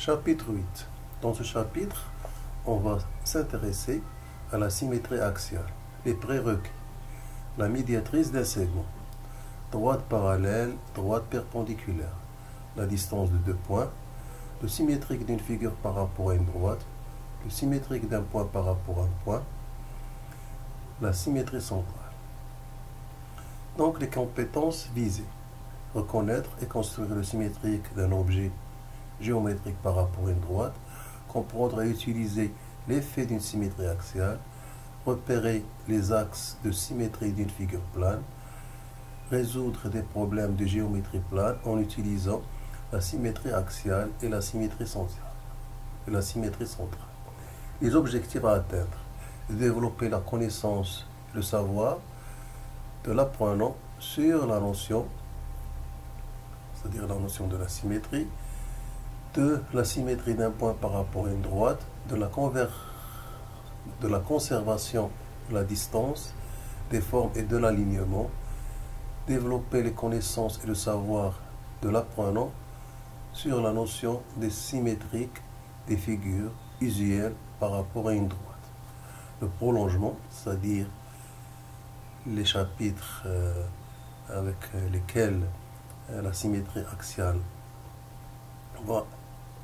Chapitre 8. Dans ce chapitre, on va s'intéresser à la symétrie axiale, les prérequis, la médiatrice d'un segment, droite parallèle, droite perpendiculaire, la distance de deux points, le symétrique d'une figure par rapport à une droite, le symétrique d'un point par rapport à un point, la symétrie centrale. Donc les compétences visées: reconnaître et construire le symétrique d'un objet géométrique par rapport à une droite, comprendre et utiliser l'effet d'une symétrie axiale, repérer les axes de symétrie d'une figure plane, résoudre des problèmes de géométrie plane en utilisant la symétrie axiale et la symétrie centrale. Les objectifs à atteindre: développer la connaissance, le savoir de l'apprenant sur la notion, c'est-à-dire la notion de la symétrie, de la symétrie d'un point par rapport à une droite, de la conservation de la distance, des formes et de l'alignement, développer les connaissances et le savoir de l'apprenant sur la notion des symétriques des figures usuelles par rapport à une droite. Le prolongement, c'est-à-dire les chapitres avec lesquels la symétrie axiale va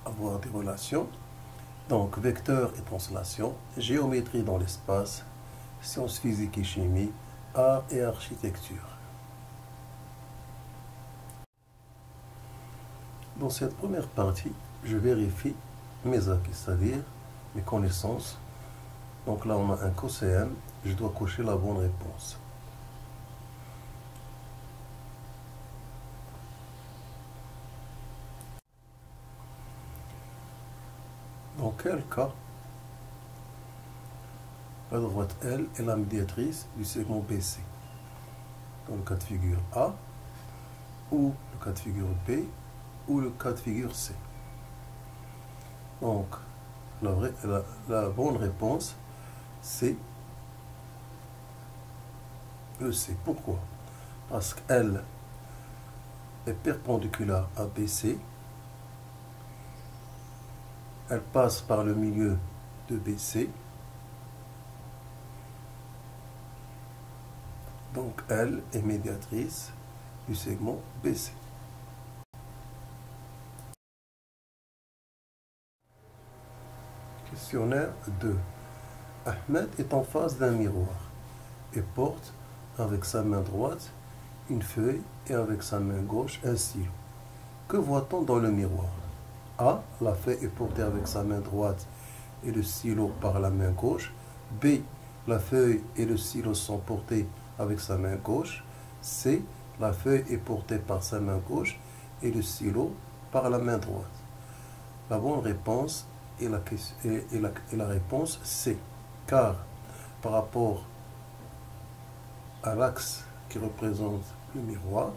avoir des relations, donc vecteurs et translation, géométrie dans l'espace, sciences physiques et chimie, art et architecture. Dans cette première partie, je vérifie mes acquis, c'est-à-dire mes connaissances. Donc là, on a un cosm, je dois cocher la bonne réponse. Dans quel cas la droite L est la médiatrice du segment BC? Dans le cas de figure A, ou le cas de figure B, ou le cas de figure C. Donc, la bonne réponse, c'est le C. Pourquoi? Parce qu'L est perpendiculaire à BC, elle passe par le milieu de BC, donc elle est médiatrice du segment BC. Questionnaire 2. Ahmed est en face d'un miroir et porte avec sa main droite une feuille et avec sa main gauche un stylo. Que voit-on dans le miroir? A. La feuille est portée avec sa main droite et le stylo par la main gauche. B. La feuille et le stylo sont portés avec sa main gauche. C. La feuille est portée par sa main gauche et le stylo par la main droite. La bonne réponse est la réponse C, car par rapport à l'axe qui représente le miroir,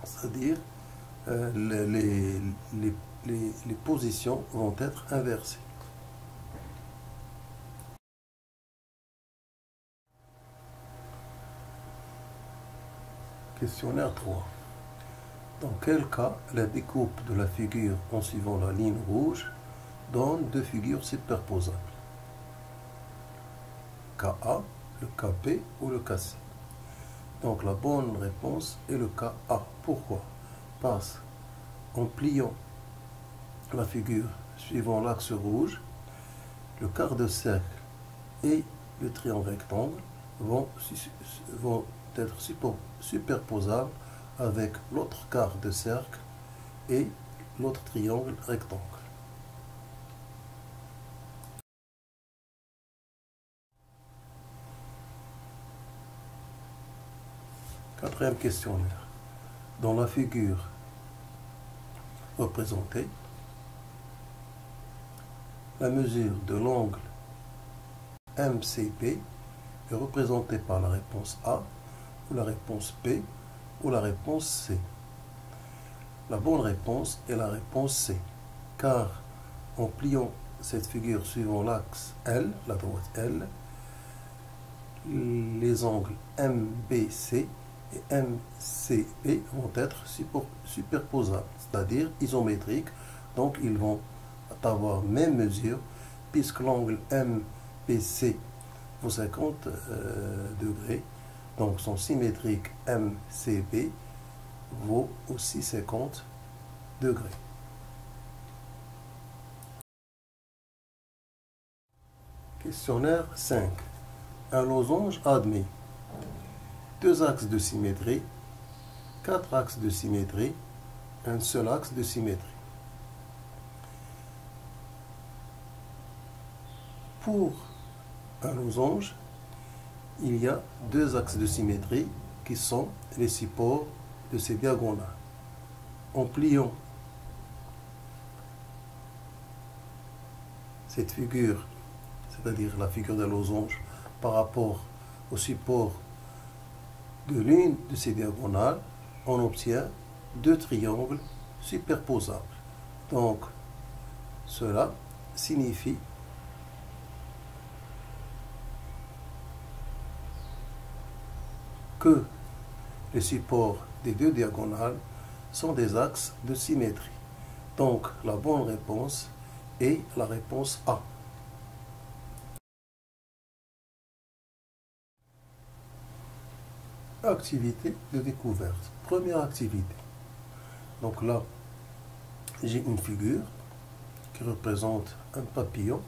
c'est-à-dire les positions vont être inversées. Questionnaire 3. Dans quel cas la découpe de la figure en suivant la ligne rouge donne deux figures superposables? Cas A, le cas B ou le cas C? Donc la bonne réponse est le cas A. Pourquoi? Parce qu'en pliant la figure suivant l'axe rouge, le quart de cercle et le triangle rectangle vont être superposables avec l'autre quart de cercle et l'autre triangle rectangle. Quatrième questionnaire. Dans la figure représentée, la mesure de l'angle MCP est représentée par la réponse A, ou la réponse B, ou la réponse C. La bonne réponse est la réponse C, car en pliant cette figure suivant l'axe L, la droite L, les angles MBC et MCB vont être superposables, c'est-à-dire isométriques, donc ils vont avoir même mesure, puisque l'angle MPC vaut 50 degrés, donc son symétrique MCB vaut aussi 50 degrés. Questionnaire 5. Un losange admet 2 axes de symétrie, 4 axes de symétrie, un seul axe de symétrie. Pour un losange, il y a 2 axes de symétrie qui sont les supports de ces diagonales. En pliant cette figure, c'est-à-dire la figure d'un losange, par rapport au support de l'une de ces diagonales, on obtient 2 triangles superposables. Donc, cela signifie que les supports des 2 diagonales sont des axes de symétrie. Donc, la bonne réponse est la réponse A. Activité de découverte. Première activité. Donc là, j'ai une figure qui représente un papillon.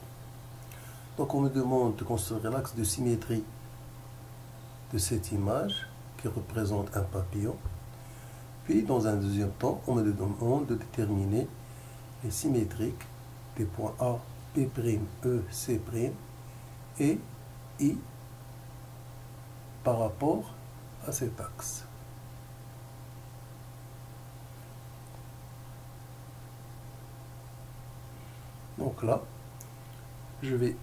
Donc on me demande de construire l'axe de symétrie de cette image qui représente un papillon. Puis dans un deuxième temps, on me demande de déterminer les symétriques des points A, B', E, C' et I par rapport à cet axe. Donc là, je vais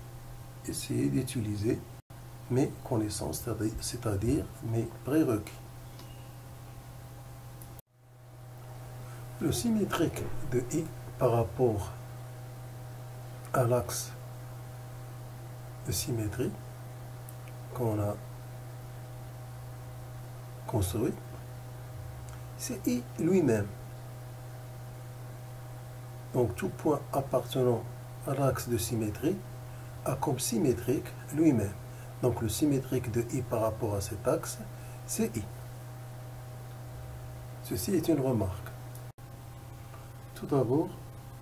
essayer d'utiliser mes connaissances, c'est-à-dire mes prérequis. Le symétrique de I par rapport à l'axe de symétrie qu'on a construit, c'est I lui-même. Donc tout point appartenant à l'axe de symétrie a comme symétrique lui-même. Donc le symétrique de I par rapport à cet axe, c'est I. Ceci est une remarque. Tout d'abord,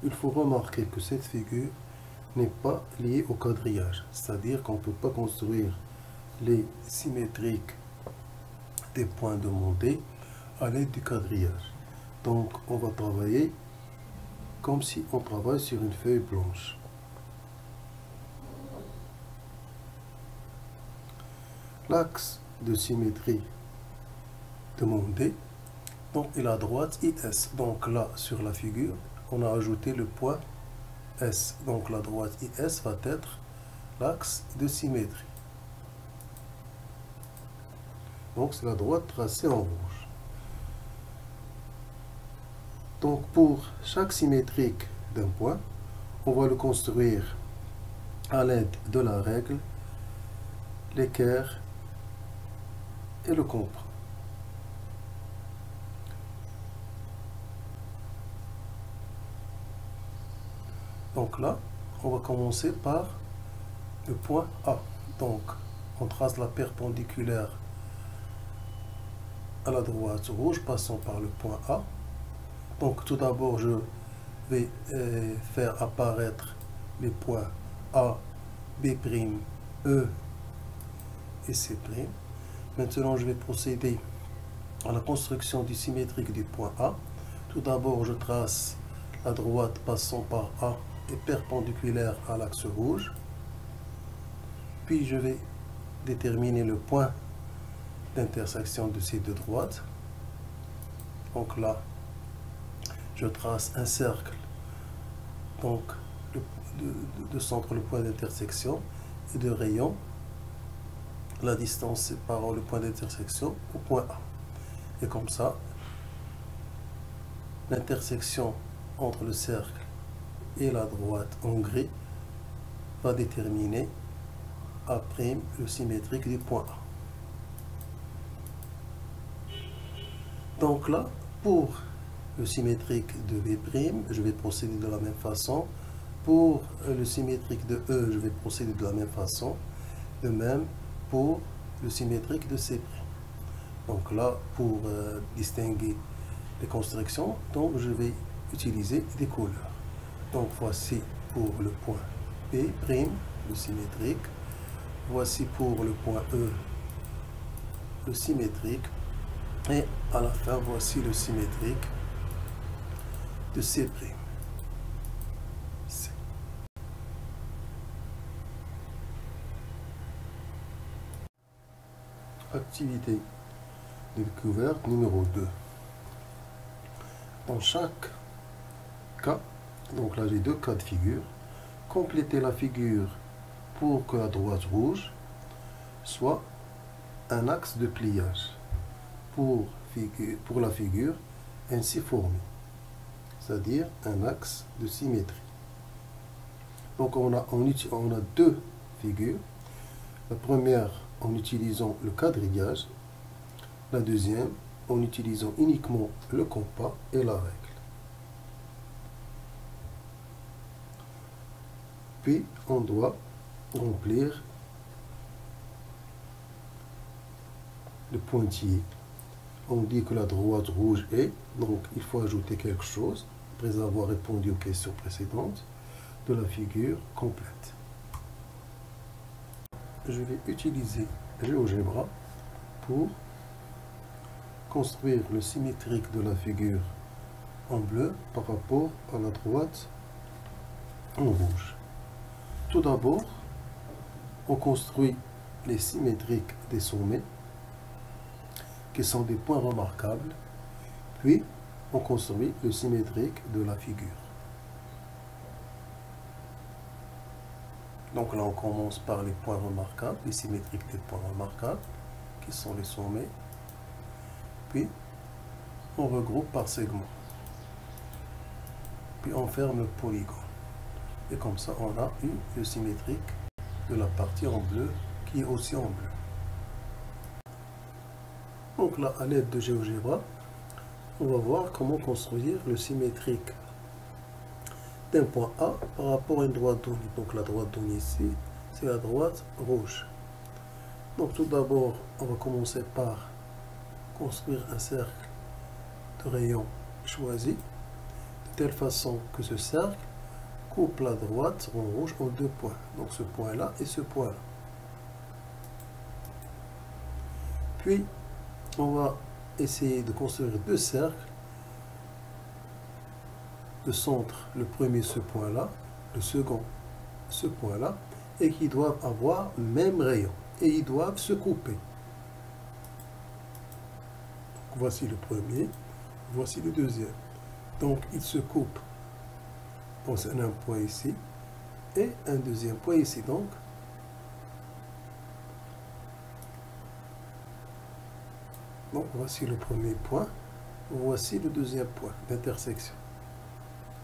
il faut remarquer que cette figure n'est pas liée au quadrillage. C'est-à-dire qu'on ne peut pas construire les symétriques des points de montée à l'aide du quadrillage. Donc on va travailler comme si on travaille sur une feuille blanche. L'axe de symétrie demandé, donc est la droite IS. Donc là, sur la figure, on a ajouté le point S. Donc la droite IS va être l'axe de symétrie. Donc c'est la droite tracée en rouge. Donc pour chaque symétrique d'un point, on va le construire à l'aide de la règle, l'équerre et le compras. Donc là, on va commencer par le point A. Donc on trace la perpendiculaire à la droite rouge, passant par le point A. Donc tout d'abord, je vais faire apparaître les points A, B', E et C'. Maintenant, je vais procéder à la construction du symétrique du point A. Tout d'abord, je trace la droite passant par A et perpendiculaire à l'axe rouge. Puis, je vais déterminer le point d'intersection de ces deux droites. Donc là, je trace un cercle, donc de centre le point d'intersection et de rayon, la distance séparant le point d'intersection au point A. Et comme ça, l'intersection entre le cercle et la droite en gris va déterminer A', le symétrique du point A. Donc là, pour le symétrique de B', je vais procéder de la même façon. Pour le symétrique de E, je vais procéder de la même façon. De même pour le symétrique de C'. Donc là, pour distinguer les constructions, donc je vais utiliser des couleurs. Donc voici pour le point P', le symétrique. Voici pour le point E, le symétrique. Et à la fin, voici le symétrique de C'. Activité de découverte numéro 2. Dans chaque cas, donc là j'ai deux cas de figure, complétez la figure pour que la droite rouge soit un axe de pliage pour la figure ainsi formée, c'est-à-dire un axe de symétrie. Donc on a deux figures. La première en utilisant le quadrillage, la deuxième en utilisant uniquement le compas et la règle. Puis on doit remplir le pointillé. On dit que la droite rouge est, donc il faut ajouter quelque chose, après avoir répondu aux questions précédentes, de la figure complète. Je vais utiliser GeoGebra pour construire le symétrique de la figure en bleu par rapport à la droite en rouge. Tout d'abord, on construit les symétriques des sommets, qui sont des points remarquables, puis on construit le symétrique de la figure. Donc là, on commence par les points remarquables, les symétriques des points remarquables, qui sont les sommets. Puis, on regroupe par segment. Puis, on ferme le polygone. Et comme ça, on a eu le symétrique de la partie en bleu, qui est aussi en bleu. Donc là, à l'aide de GeoGebra, on va voir comment construire le symétrique d'un point A par rapport à une droite donnée. Donc la droite donnée ici, c'est la droite rouge. Donc tout d'abord, on va commencer par construire un cercle de rayon choisi, de telle façon que ce cercle coupe la droite en rouge en deux points. Donc ce point-là et ce point-là. Puis, on va essayer de construire deux cercles. Le centre, le premier ce point-là, le second ce point-là, et qui doivent avoir le même rayon. Et ils doivent se couper. Donc, voici le premier, voici le deuxième. Donc ils se coupent. Donc c'est un point ici et un deuxième point ici. Donc voici le premier point, voici le deuxième point d'intersection.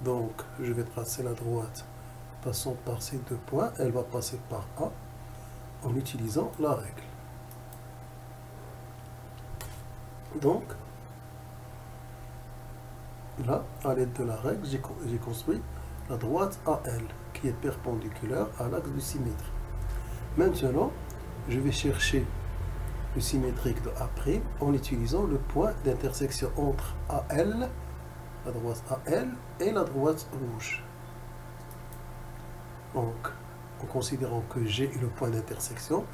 Donc, je vais tracer la droite passant par ces deux points. Elle va passer par A en utilisant la règle. Donc, là, à l'aide de la règle, j'ai construit la droite AL qui est perpendiculaire à l'axe de symétrie. Maintenant, je vais chercher le symétrique de A' en utilisant le point d'intersection entre AL, la droite AL et la droite rouge. Donc, en considérant que G est le point d'intersection,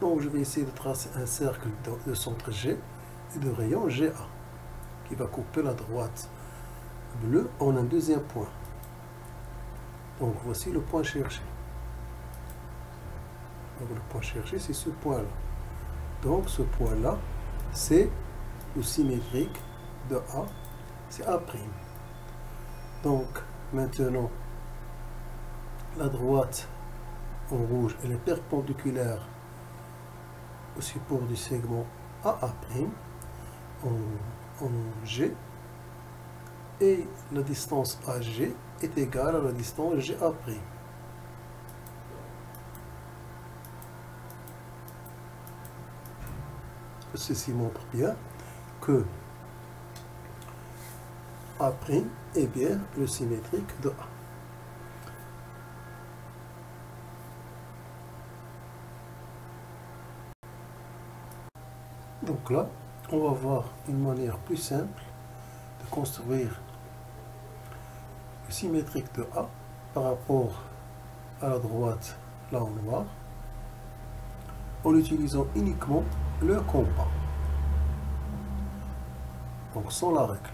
donc je vais essayer de tracer un cercle de centre G et de rayon GA qui va couper la droite bleue en un deuxième point. Donc, voici le point cherché. Donc, le point cherché, c'est ce point-là. Donc, ce point-là, c'est le symétrique de A, c'est A'. Donc, maintenant, la droite en rouge, elle est perpendiculaire au support du segment AA' en G, et la distance AG est égale à la distance GA'. Ceci montre bien que A' est bien le symétrique de A. Donc là, on va voir une manière plus simple de construire le symétrique de A par rapport à la droite, là en noir, en utilisant uniquement le compas, donc sans la règle.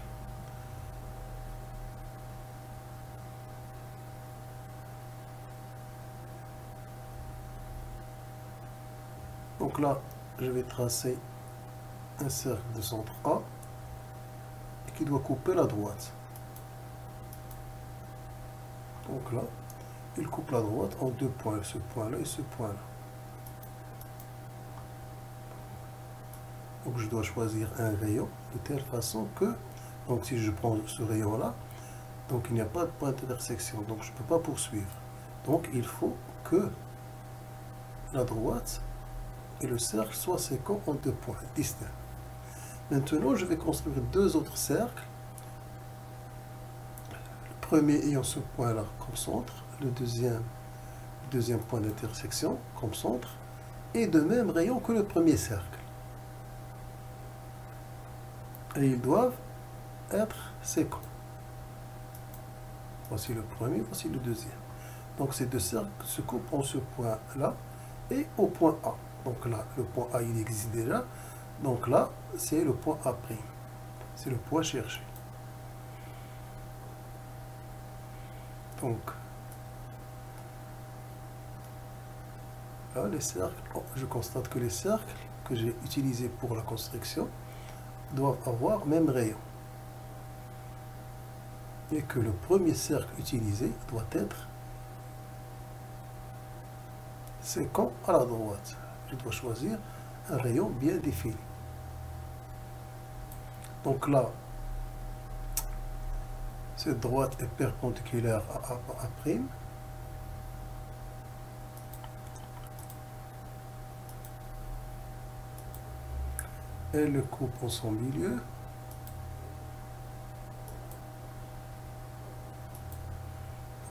Donc là, je vais tracer un cercle de centre A et qui doit couper la droite. Donc là, il coupe la droite en deux points, ce point-là et ce point-là. Donc je dois choisir un rayon de telle façon que, donc si je prends ce rayon-là, donc il n'y a pas de point d'intersection, donc je ne peux pas poursuivre. Donc il faut que la droite et le cercle soient séquents en deux points distincts. Maintenant, je vais construire deux autres cercles. Le premier ayant ce point-là comme centre, le deuxième point d'intersection comme centre, et de même rayon que le premier cercle. Et ils doivent être séquents. Voici le premier, voici le deuxième. Donc ces deux cercles se coupent en ce point-là et au point A. Donc là, le point A, il existe déjà. Donc là, c'est le point A'. C'est le point cherché. Donc, là, les cercles, je constate que les cercles que j'ai utilisés pour la construction doivent avoir même rayon. Et que le premier cercle utilisé doit être séquent à la droite. Je dois choisir un rayon bien défini. Donc là, cette droite est perpendiculaire à A'. Elle le coupe en son milieu.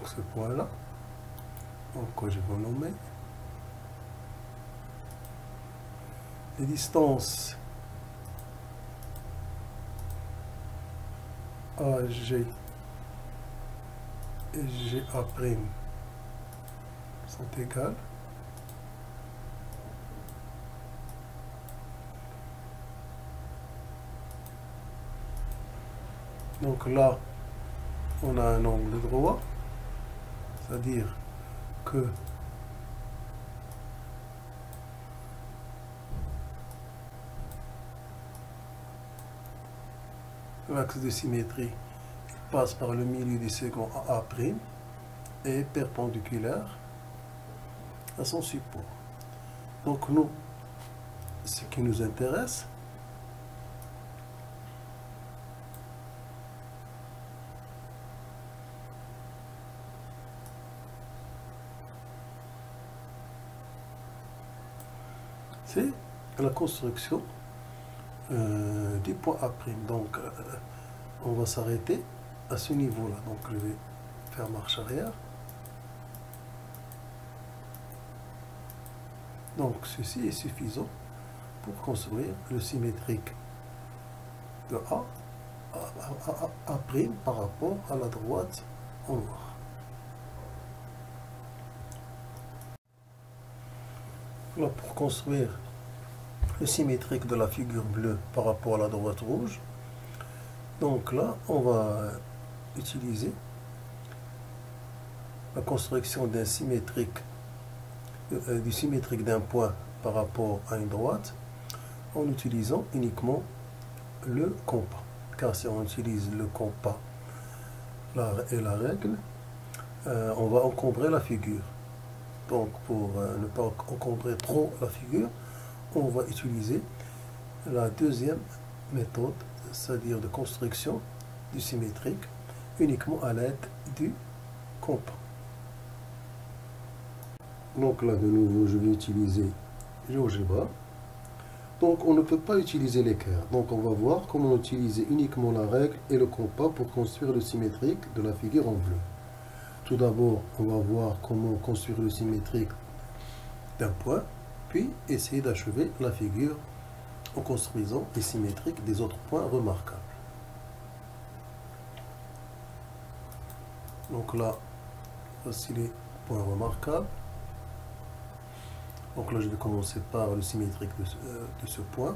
Donc ce point-là, donc je vais nommer. Les distances AG et GA' sont égales. Donc là, on a un angle droit, c'est-à-dire que l'axe de symétrie passe par le milieu du second A' et est perpendiculaire à son support. Donc nous, ce qui nous intéresse, c'est la construction du point A'. Donc on va s'arrêter à ce niveau-là. Donc je vais faire marche arrière. Donc ceci est suffisant pour construire le symétrique de A par rapport à la droite en noir. Là, pour construire le symétrique de la figure bleue par rapport à la droite rouge, donc là, on va utiliser la construction d'un symétrique, du symétrique d'un point par rapport à une droite en utilisant uniquement le compas. Car si on utilise le compas et la règle, on va encombrer la figure. Donc pour ne pas encombrer trop la figure, on va utiliser la deuxième méthode, c'est-à-dire de construction du symétrique uniquement à l'aide du compas. Donc là de nouveau je vais utiliser GeoGebra. Donc on ne peut pas utiliser l'équerre. Donc on va voir comment utiliser uniquement la règle et le compas pour construire le symétrique de la figure en bleu. Tout d'abord, on va voir comment construire le symétrique d'un point, puis essayer d'achever la figure en construisant les symétriques des autres points remarquables. Donc là, voici les points remarquables. Donc là, je vais commencer par le symétrique de ce point.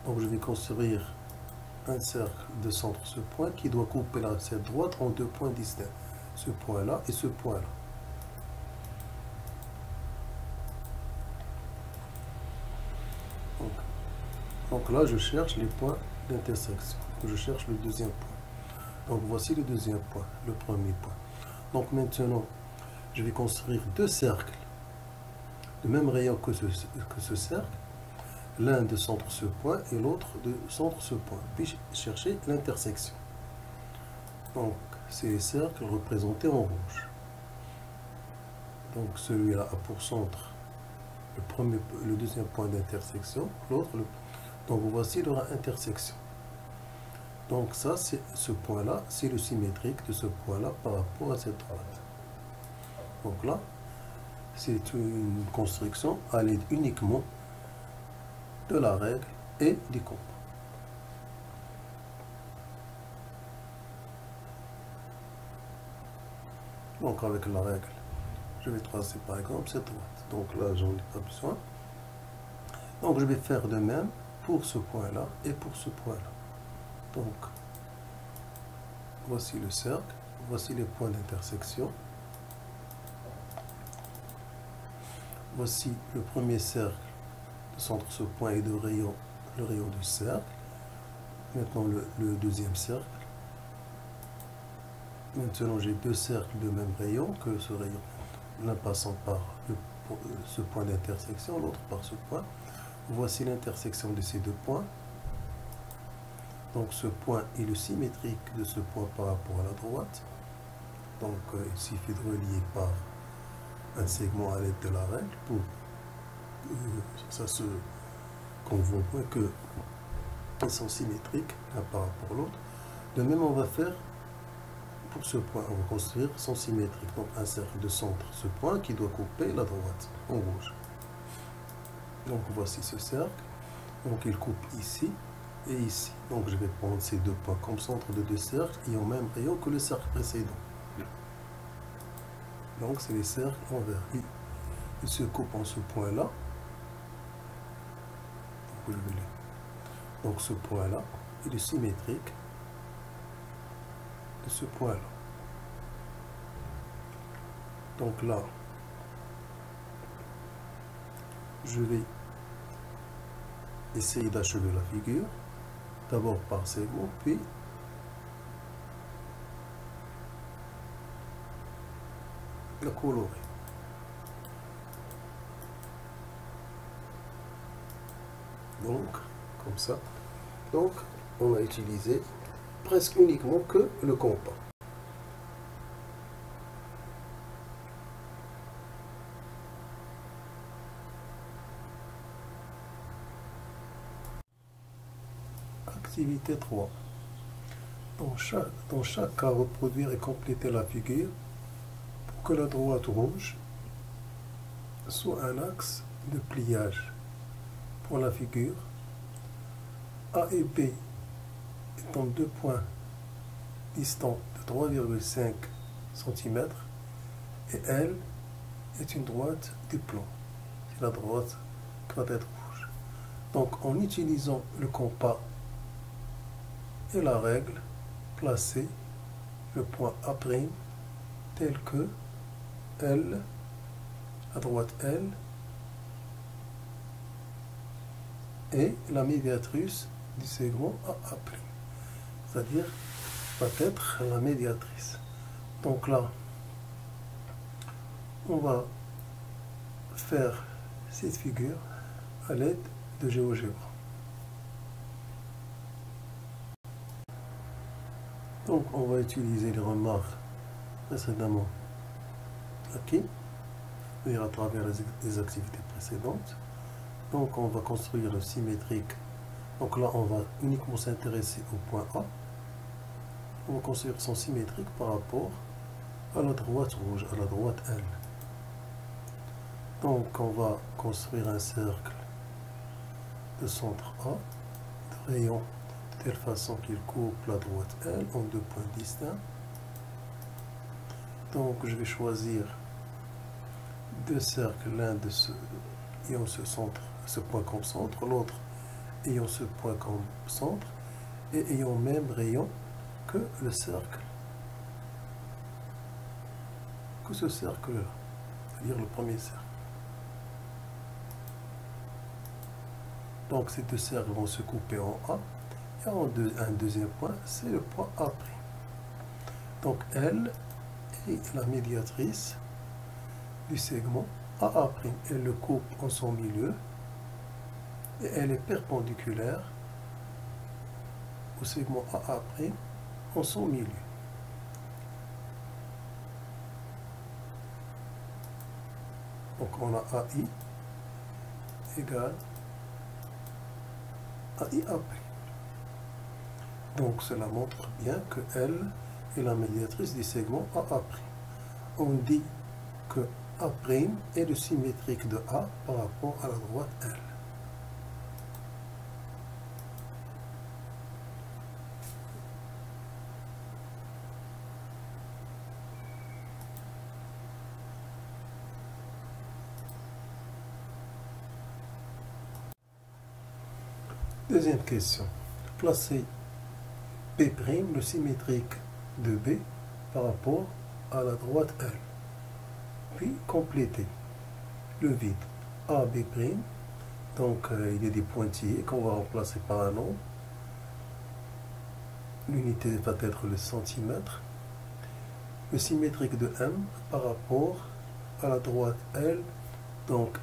Donc je vais construire un cercle de centre ce point qui doit couper cette droite en deux points distincts. Ce point-là et ce point-là. Donc là, je cherche les points d'intersection. Je cherche le deuxième point. Donc voici le deuxième point, le premier point. Donc maintenant, je vais construire deux cercles de même rayon que ce cercle. L'un de centre ce point et l'autre de centre ce point. Puis chercher l'intersection. Donc, c'est les cercles représentés en rouge. Donc, celui-là a pour centre le deuxième point d'intersection, l'autre donc, voici leur intersection. Donc, ça, c'est ce point-là, c'est le symétrique de ce point-là par rapport à cette droite. Donc là, c'est une construction à l'aide uniquement de la règle et du compas. Donc avec la règle, je vais tracer par exemple cette droite. Donc là, j'en ai pas besoin. Donc je vais faire de même pour ce point-là et pour ce point-là. Donc, voici le cercle, voici les points d'intersection. Voici le premier cercle de centre ce point et de rayon, le rayon du cercle. Maintenant le deuxième cercle. Maintenant j'ai deux cercles de même rayon que ce rayon, l'un passant par ce point d'intersection, l'autre par ce point. Voici l'intersection de ces deux points. Donc ce point est le symétrique de ce point par rapport à la droite. Donc il suffit de relier par un segment à l'aide de la règle pour qu'on voit qu'ils sont symétriques l'un par rapport à l'autre. De même, on va faire pour ce point, on va construire son symétrique. Donc un cercle de centre, ce point qui doit couper la droite en rouge. Donc voici ce cercle. Donc il coupe ici et ici. Donc je vais prendre ces deux points comme centre de deux cercles ayant même rayon que le cercle précédent. Donc c'est les cercles envers. Ils se coupent en ce point-là. Donc ce point-là, il est symétrique de ce point-là. Donc là, je vais essayer d'achever la figure, d'abord par segment, puis la colorer. Donc, comme ça. Donc, on a utilisé presque uniquement que le compas. Activité 3. Dans chaque cas, reproduire et compléter la figure pour que la droite rouge soit un axe de pliage pour la figure. A et B étant deux points distants de 3,5 cm et L est une droite du plan. C'est la droite quadrate rouge. Donc en utilisant le compas et la règle, placer le point A' tel que L, la droite L, et la médiatrice du segment AA', c'est-à-dire va être la médiatrice. Donc là, on va faire cette figure à l'aide de GeoGebra. Donc on va utiliser les remarques précédemment acquises, c'est-à-dire à travers les activités précédentes. Donc on va construire le symétrique. Donc là on va uniquement s'intéresser au point A. On va construire son symétrique par rapport à la droite rouge, à la droite L. Donc on va construire un cercle de centre A, de rayon de telle façon qu'il coupe la droite L en deux points distincts. Donc je vais choisir deux cercles, l'un ayant ce point comme centre, l'autre ayant ce point comme centre, et ayant même rayon que le cercle, que ce cercle-là, c'est-à-dire le premier cercle. Donc ces deux cercles vont se couper en A, et un deuxième point, c'est le point A'. Donc L est la médiatrice du segment AA'. Elle le coupe en son milieu, et elle est perpendiculaire au segment AA' en son milieu. Donc on a AI égale AIAP. Donc cela montre bien que L est la médiatrice du segment AA'. On dit que A' est le symétrique de A par rapport à la droite L. Deuxième question. Placez P', le symétrique de B, par rapport à la droite L. Puis complétez le vide AB'. Donc il y a des pointillés qu'on va remplacer par un nombre. L'unité va être le centimètre. Le symétrique de M par rapport à la droite L. Donc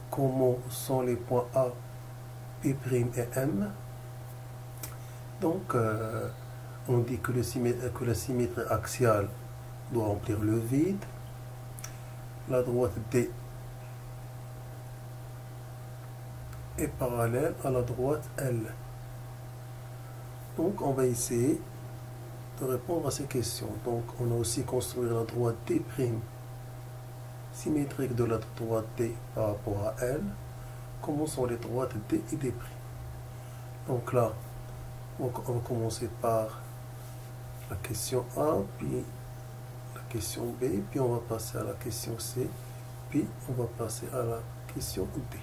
comment sont les points A, P' et M. Donc on dit que la symétrie axiale doit remplir le vide. La droite D est parallèle à la droite L. Donc on va essayer de répondre à ces questions. Donc on a aussi construit la droite D', symétrique de la droite D par rapport à L. Comment sont les droites D et D'? Donc là, on va commencer par la question A, puis la question B, puis on va passer à la question C, puis on va passer à la question D.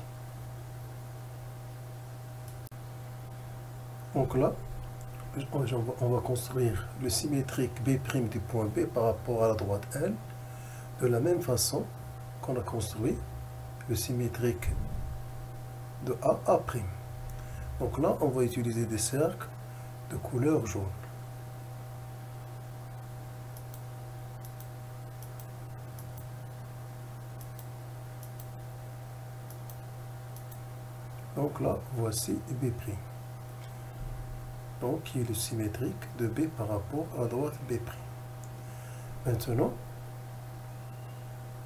Donc là, on va construire le symétrique B' du point B par rapport à la droite L, de la même façon qu'on a construit le symétrique de AA'. Donc là, on va utiliser des cercles de couleur jaune. Donc là, voici B'. Donc, qui est le symétrique de B par rapport à la droite B'. Maintenant,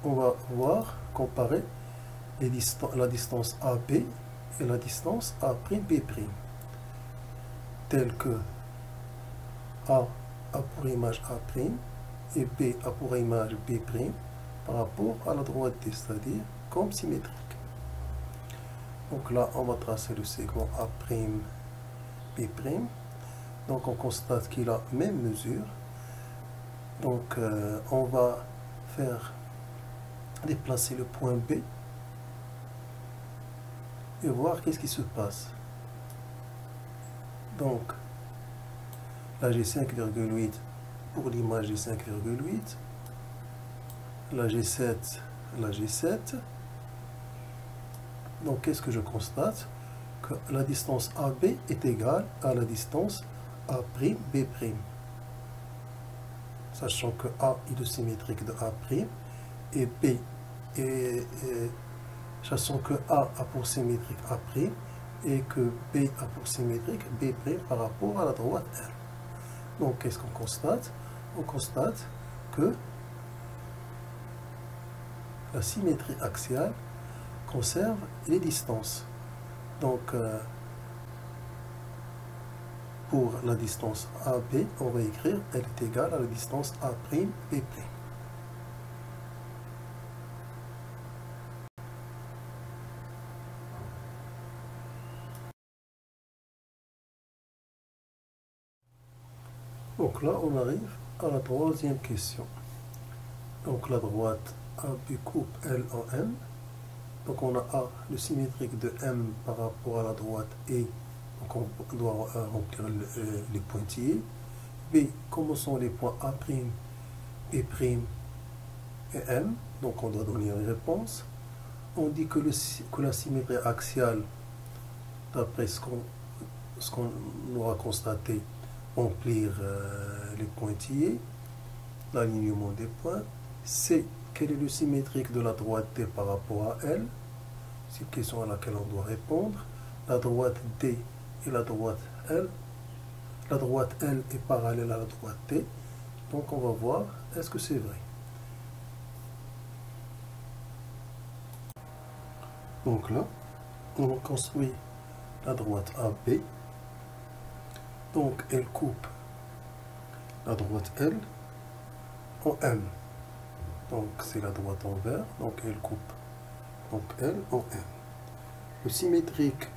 on va comparer la distance AB et la distance A'B', telle que A a pour image A' et B a pour image B' par rapport à la droite D, c'est-à-dire comme symétrique. Donc là, on va tracer le segment A'B'. Donc on constate qu'il a même mesure. Donc on va déplacer le point B et voir qu'est-ce qui se passe. Donc là j'ai 5,8 pour l'image, j'ai 5,8. Là j'ai 7, là j'ai 7. Donc qu'est-ce que je constate? Que la distance AB est égale à la distance A'B', sachant que A est le symétrique de A' et B sachant que A a pour symétrique A' et que B a pour symétrique B' par rapport à la droite L. Donc qu'est-ce qu'on constate? On constate que la symétrie axiale conserve les distances. Donc pour la distance AB, on va écrire elle est égale à la distance A'B'. Donc là, on arrive à la troisième question. Donc la droite AB coupe L en M. Donc on a A, le symétrique de M par rapport à la droite E. Donc on doit remplir les pointillés. B, comment sont les points A', B' et M. Donc on doit donner une réponse. On dit que la symétrie axiale, d'après ce qu'on aura constaté, remplir les pointillés, l'alignement des points. C, quel est le symétrique de la droite D par rapport à L? C'est une question à laquelle on doit répondre. La droite D et la droite L. La droite L est parallèle à la droite D. Donc on va voir, est-ce que c'est vrai? Donc là, on construit la droite AB. Donc elle coupe la droite L en M. Donc c'est la droite en vert, donc elle coupe donc L en M. Le symétrique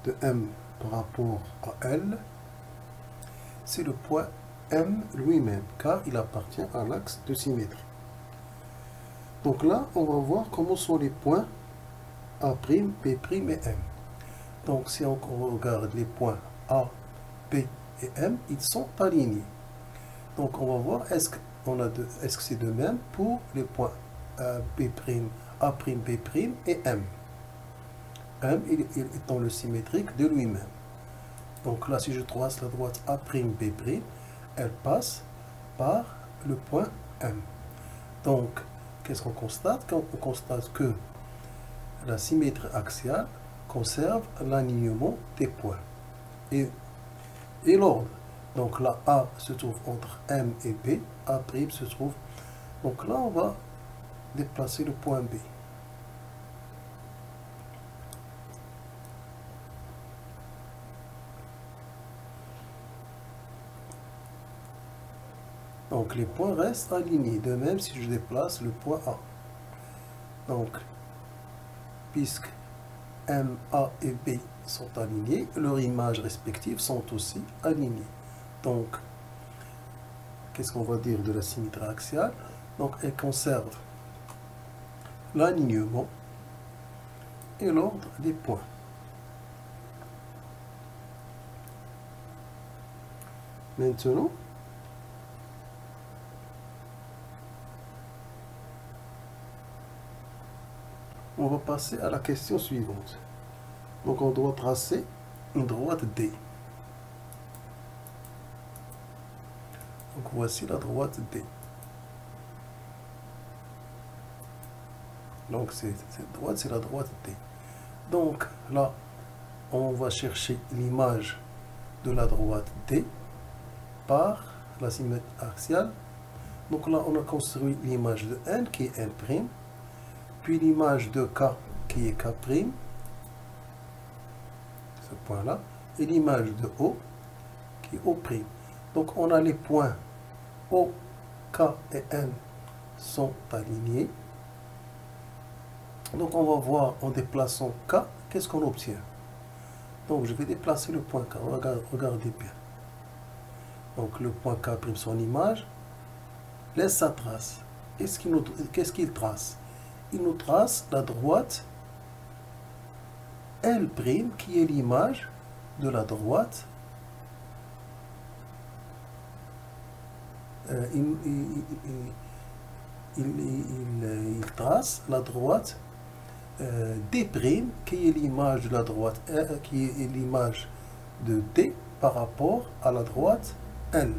de M par rapport à L, c'est le point M lui-même, car il appartient à l'axe de symétrie. Donc là, on va voir comment sont les points A', B' et M. Donc si on regarde les points A, B et M, ils sont alignés. Donc on va voir est-ce que c'est de même pour les points B', A', B' et M. M il étant le symétrique de lui-même. Donc là, si je trace la droite A', B', elle passe par le point M. Donc, qu'est-ce qu'on constate? On constate que la symétrie axiale conserve l'alignement des points et l'ordre. Donc là, A se trouve entre M et B, A' se trouve. Donc là, on va déplacer le point B. Donc les points restent alignés, de même si je déplace le point A. Donc, puisque M, A et B sont alignés, leurs images respectives sont aussi alignées. Donc, qu'est-ce qu'on va dire de la symétrie axiale? Donc, elle conserve l'alignement et l'ordre des points. Maintenant, on va passer à la question suivante. Donc, on doit tracer une droite D. Donc, voici la droite D. Donc, cette droite, c'est la droite D. Donc, là, on va chercher l'image de la droite D par la symétrie axiale. Donc là, on a construit l'image de N qui est N', puis l'image de K qui est K', ce point-là, et l'image de O qui est O'. Donc on a les points O, K et N sont alignés. Donc on va voir en déplaçant K, qu'est-ce qu'on obtient. Donc je vais déplacer le point K, regardez bien. Donc le point K prime son image, laisse sa trace. Qu'est-ce qu'il trace? Il nous trace la droite L' qui est l'image de la droite. Il trace la droite D' qui est l'image de la droite qui est l'image de D par rapport à la droite L.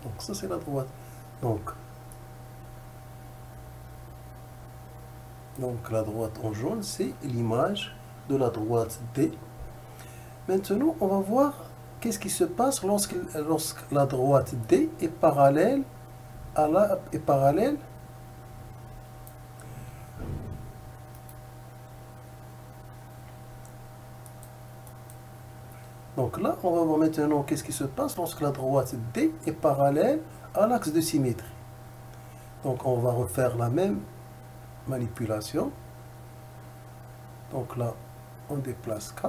Donc ça c'est la droite. Donc la droite en jaune c'est l'image de la droite D. Maintenant on va voir qu'est-ce qui se passe lorsque la droite D est parallèle à Donc là, on va voir maintenant qu'est-ce qui se passe lorsque la droite D est parallèle à l'axe de symétrie. Donc on va refaire la même manipulation. Donc là, on déplace K.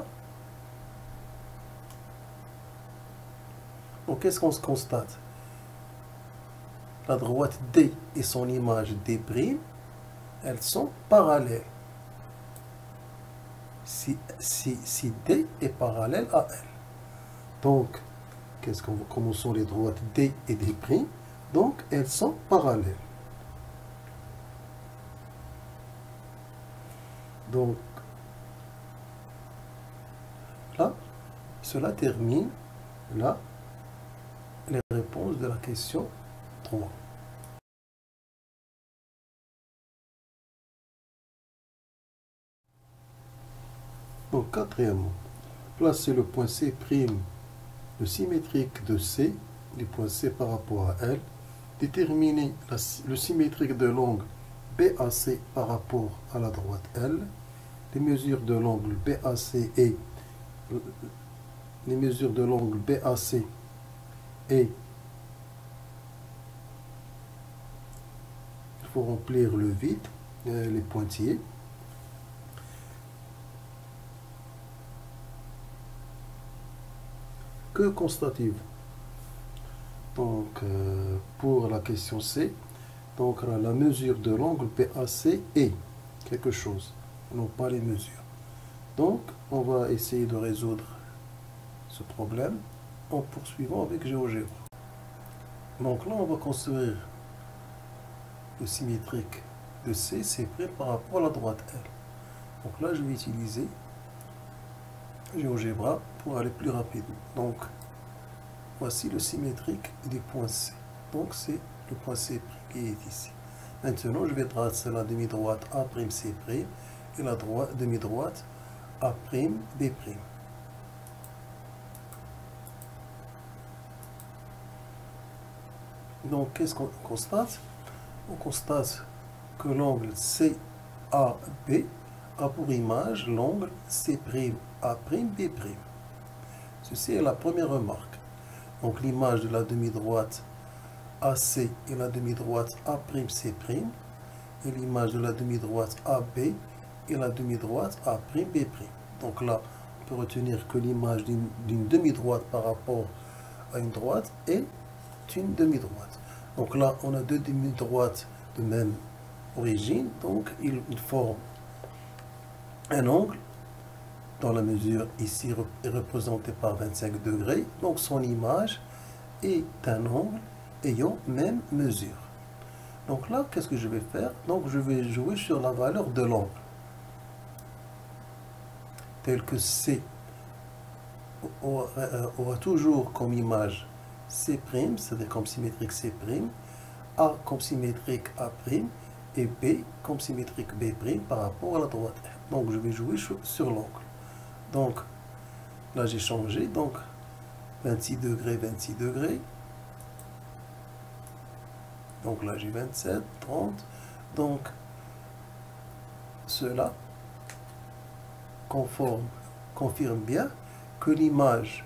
Donc qu'est-ce qu'on se constate? La droite D et son image D', elles sont parallèles. Si D est parallèle à elle. Donc, comment sont les droites D et D'? Donc, elles sont parallèles. Donc, là, cela termine, là, les réponses de la question 3. Donc, quatrièmement, placer le point C', le symétrique de C, les points C par rapport à L, déterminer le symétrique de l'angle BAC par rapport à la droite L, les mesures de l'angle BAC et il faut remplir le vide, les pointillés. Que constatez-vous? Donc, pour la question C, donc la mesure de l'angle BAC est quelque chose, non pas les mesures. Donc, on va essayer de résoudre ce problème en poursuivant avec GeoGebra. Donc là, on va construire le symétrique de C, c'est par rapport à la droite L. Donc là, je vais utiliser GeoGebra pour aller plus rapidement. Donc, voici le symétrique des points C. Donc, c'est le point C' qui est ici. Maintenant, je vais tracer la demi-droite A'C' et la demi-droite A'B'. Donc, qu'est-ce qu'on constate? On constate que l'angle CAB a pour image l'angle C'A'B'. Ceci est la première remarque. Donc, l'image de la demi-droite AC et la demi-droite A'C' et l'image de la demi-droite AB et la demi-droite A'B'. Donc là, on peut retenir que l'image d'une demi-droite par rapport à une droite est une demi-droite. Donc là, on a deux demi-droites de même origine, donc ils forment un angle dont la mesure ici est représentée par 25 degrés. Donc son image est un angle ayant même mesure. Donc là, qu'est-ce que je vais faire? Donc je vais jouer sur la valeur de l'angle, tel que C aura toujours comme image C', c'est-à-dire comme symétrique C', A comme symétrique A' et B comme symétrique B' par rapport à la droite. Donc je vais jouer sur l'angle. Donc là j'ai changé, donc 26 degrés, 26 degrés. Donc là j'ai 27, 30. Donc cela confirme bien que l'image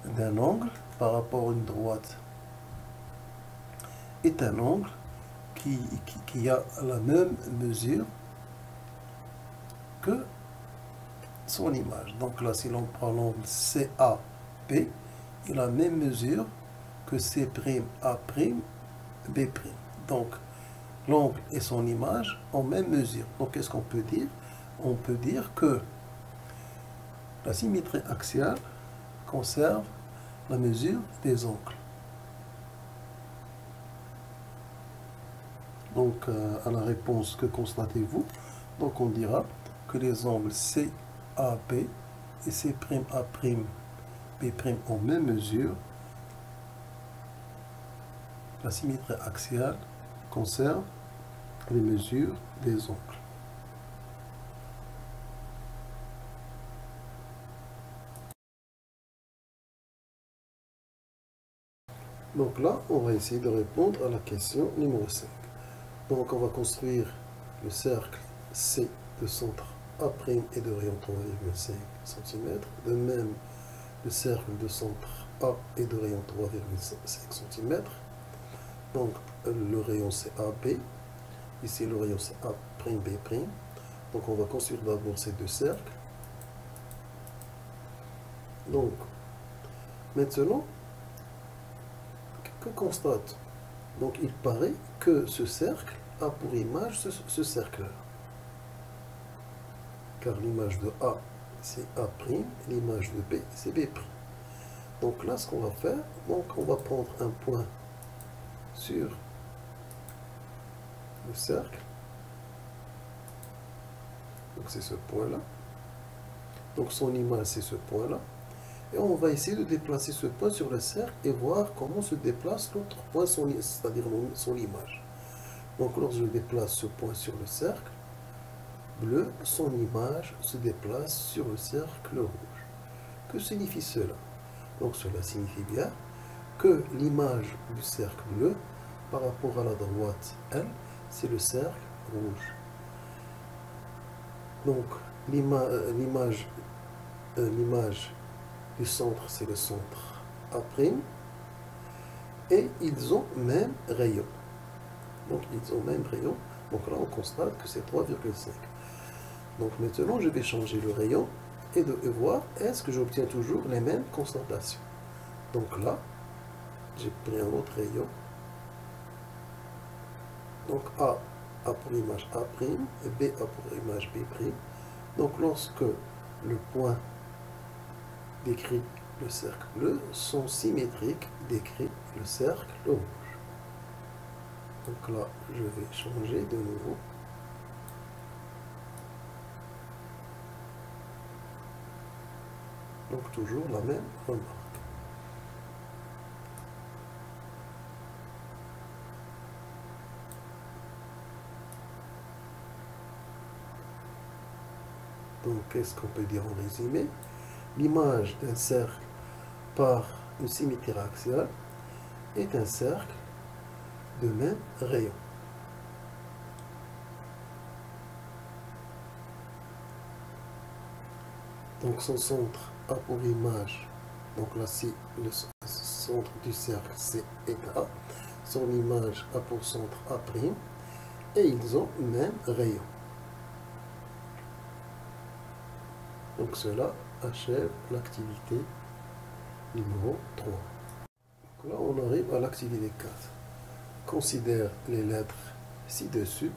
d'un angle par rapport à une droite est un angle qui a la même mesure que son image. Donc là, si l'on prend l'angle CAP, il a la même mesure que C'A'B'. Donc, l'angle et son image ont même mesure. Donc, qu'est-ce qu'on peut dire? On peut dire que la symétrie axiale conserve la mesure des angles. Donc, à la réponse, que constatez-vous? Donc, on dira que les angles CAB et C'A'B' ont même mesure. La symétrie axiale conserve les mesures des angles. Donc là, on va essayer de répondre à la question numéro 5. Donc on va construire le cercle C de centre A' et de rayon 3,5 cm. De même, le cercle de centre A et de rayon 3,5 cm. Donc le rayon c'est AB. Ici le rayon c'est A'B'. Donc on va construire d'abord ces deux cercles. Donc, maintenant, que constate? Donc il paraît que ce cercle a pour image ce cercle-là. Car l'image de A, c'est A', l'image de B, c'est B'. Donc là, ce qu'on va faire, donc on va prendre un point sur le cercle. Donc c'est ce point-là. Donc son image, c'est ce point-là. Et on va essayer de déplacer ce point sur le cercle et voir comment se déplace l'autre point, c'est-à-dire son image. Donc lorsque je déplace ce point sur le cercle bleu, son image se déplace sur le cercle rouge. Que signifie cela? Donc cela signifie bien que l'image du cercle bleu par rapport à la droite, elle, c'est le cercle rouge. Donc l'image du centre, c'est le centre A', et ils ont même rayon. Donc ils ont même rayon. Donc là, on constate que c'est 3,5. Donc maintenant, je vais changer le rayon et voir est-ce que j'obtiens toujours les mêmes concentrations. Donc là, j'ai pris un autre rayon. Donc A a pour image A', et B a pour image B'. Donc lorsque le point décrit le cercle bleu sont symétriques décrit le cercle rouge. Donc là, je vais changer de nouveau. Donc toujours la même remarque. Donc qu'est-ce qu'on peut dire en résumé? L'image d'un cercle par une symétrie axiale est un cercle de même rayon. Donc son centre a pour image, donc là c'est le centre du cercle, c'est A. Son image a pour centre A', et ils ont même rayon. Donc cela achève l'activité numéro 3. Donc là on arrive à l'activité 4. Considère les lettres ci-dessous.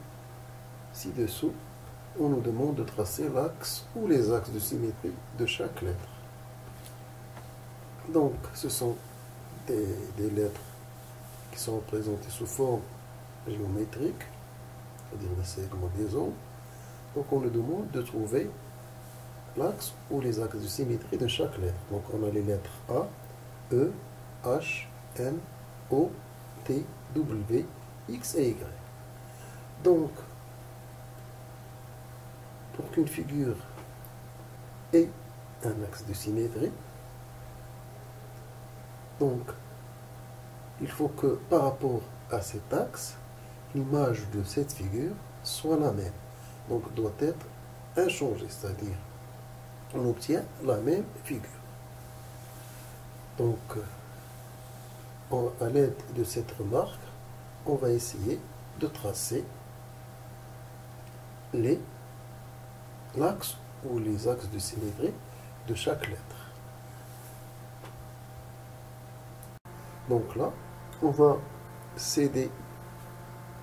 Ci-dessous, on nous demande de tracer l'axe ou les axes de symétrie de chaque lettre. Donc ce sont des lettres qui sont représentées sous forme géométrique, c'est-à-dire des segments des ondes. Donc on nous demande de trouver l'axe ou les axes de symétrie de chaque lettre. Donc on a les lettres A, E, H, M, O, T, W, X et Y. Donc, pour qu'une figure ait un axe de symétrie, donc il faut que par rapport à cet axe, l'image de cette figure soit la même. Donc doit être inchangée, c'est-à-dire on obtient la même figure. Donc, à l'aide de cette remarque, on va essayer de tracer l'axe ou les axes de symétrie de chaque lettre. Donc là, on va céder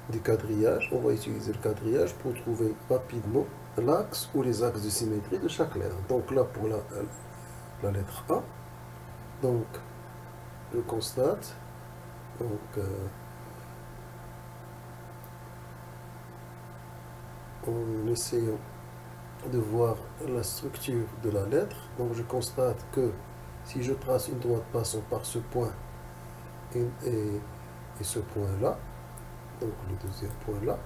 du quadrillage, on va utiliser le quadrillage pour trouver rapidement l'axe ou les axes de symétrie de chaque lettre. Donc là, pour la lettre A, donc je constate, donc en essayant de voir la structure de la lettre, donc je constate que si je trace une droite passant par ce point et ce point-là, donc le deuxième point là,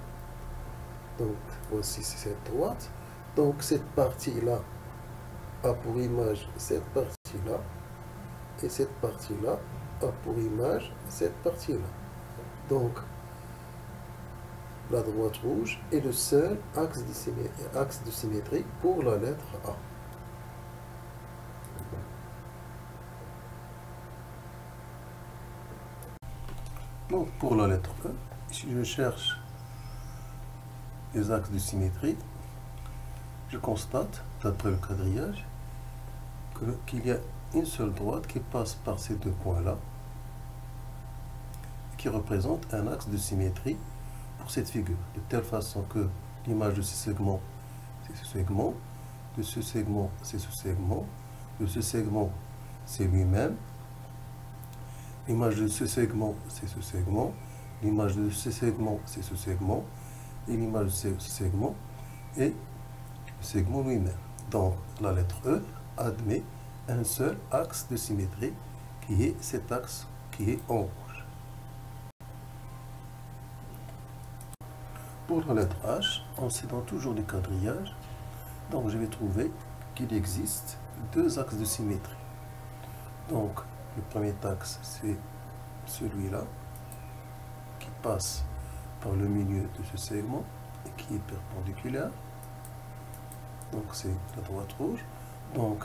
donc voici cette droite, donc cette partie-là a pour image cette partie-là, et cette partie-là a pour image cette partie-là. Donc la droite rouge est le seul axe de symétrie pour la lettre A. Donc pour la lettre E, si je cherche les axes de symétrie, je constate, d'après le quadrillage, qu'il y a une seule droite qui passe par ces deux points-là, qui représente un axe de symétrie pour cette figure, de telle façon que l'image de ce segment, c'est ce segment, de ce segment, c'est ce segment, de ce segment, c'est lui-même, l'image de ce segment, c'est ce segment, l'image de ce segment, c'est ce segment, et l'image de ce segment est le segment lui-même. Donc, la lettre E admet un seul axe de symétrie qui est cet axe qui est en rouge. Pour la lettre H, en cédant toujours du quadrillage, donc je vais trouver qu'il existe deux axes de symétrie. Donc, le premier axe, c'est celui-là, qui passe par le milieu de ce segment et qui est perpendiculaire. Donc, c'est la droite rouge. Donc,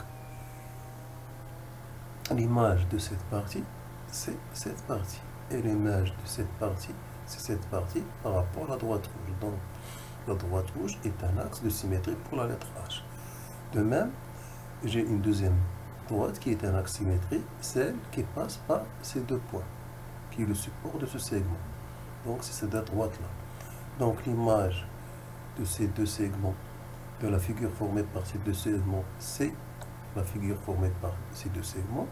l'image de cette partie, c'est cette partie. Et l'image de cette partie, c'est cette partie par rapport à la droite rouge. Donc, la droite rouge est un axe de symétrie pour la lettre H. De même, j'ai une deuxième droite qui est un axe symétrique, celle qui passe par ces deux points, qui est le support de ce segment. Donc, c'est cette droite-là. Donc, l'image de ces deux segments, de la figure formée par ces deux segments, c'est la figure formée par ces deux segments.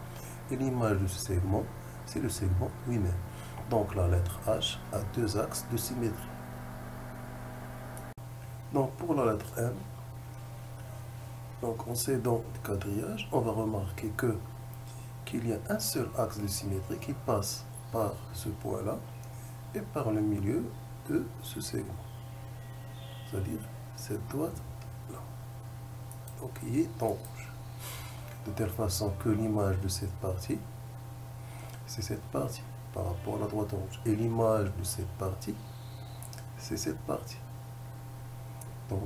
Et l'image de ce segment, c'est le segment lui-même. Donc, la lettre H a deux axes de symétrie. Donc, pour la lettre M, donc en cédant le quadrillage, on va remarquer qu'il y a un seul axe de symétrie qui passe par ce point-là et par le milieu de ce segment. C'est-à-dire cette droite-là. Donc, il est en rouge. De telle façon que l'image de cette partie, c'est cette partie par rapport à la droite rouge. Et l'image de cette partie, c'est cette partie. Donc,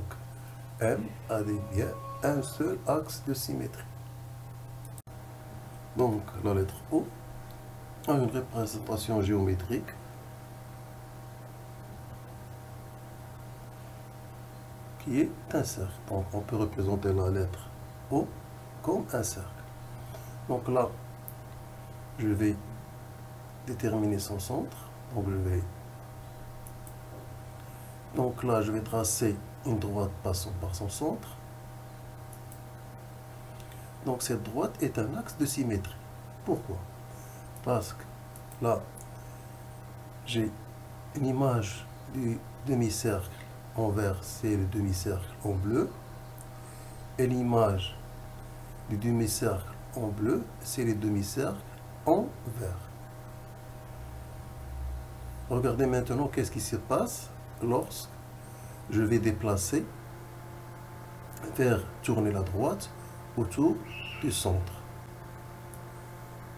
M a bien un seul axe de symétrie. Donc, la lettre O a une représentation géométrique qui est un cercle. Donc, on peut représenter la lettre O comme un cercle. Donc là, je vais déterminer son centre. Donc là, je vais tracer une droite passant par son centre. Donc cette droite est un axe de symétrie. Pourquoi? Parce que là, j'ai une image du demi-cercle en vert, c'est le demi-cercle en bleu. Et l'image du demi-cercle en bleu, c'est le demi-cercle en vert. Regardez maintenant qu'est-ce qui se passe lorsque je vais déplacer, faire tourner la droite autour du centre.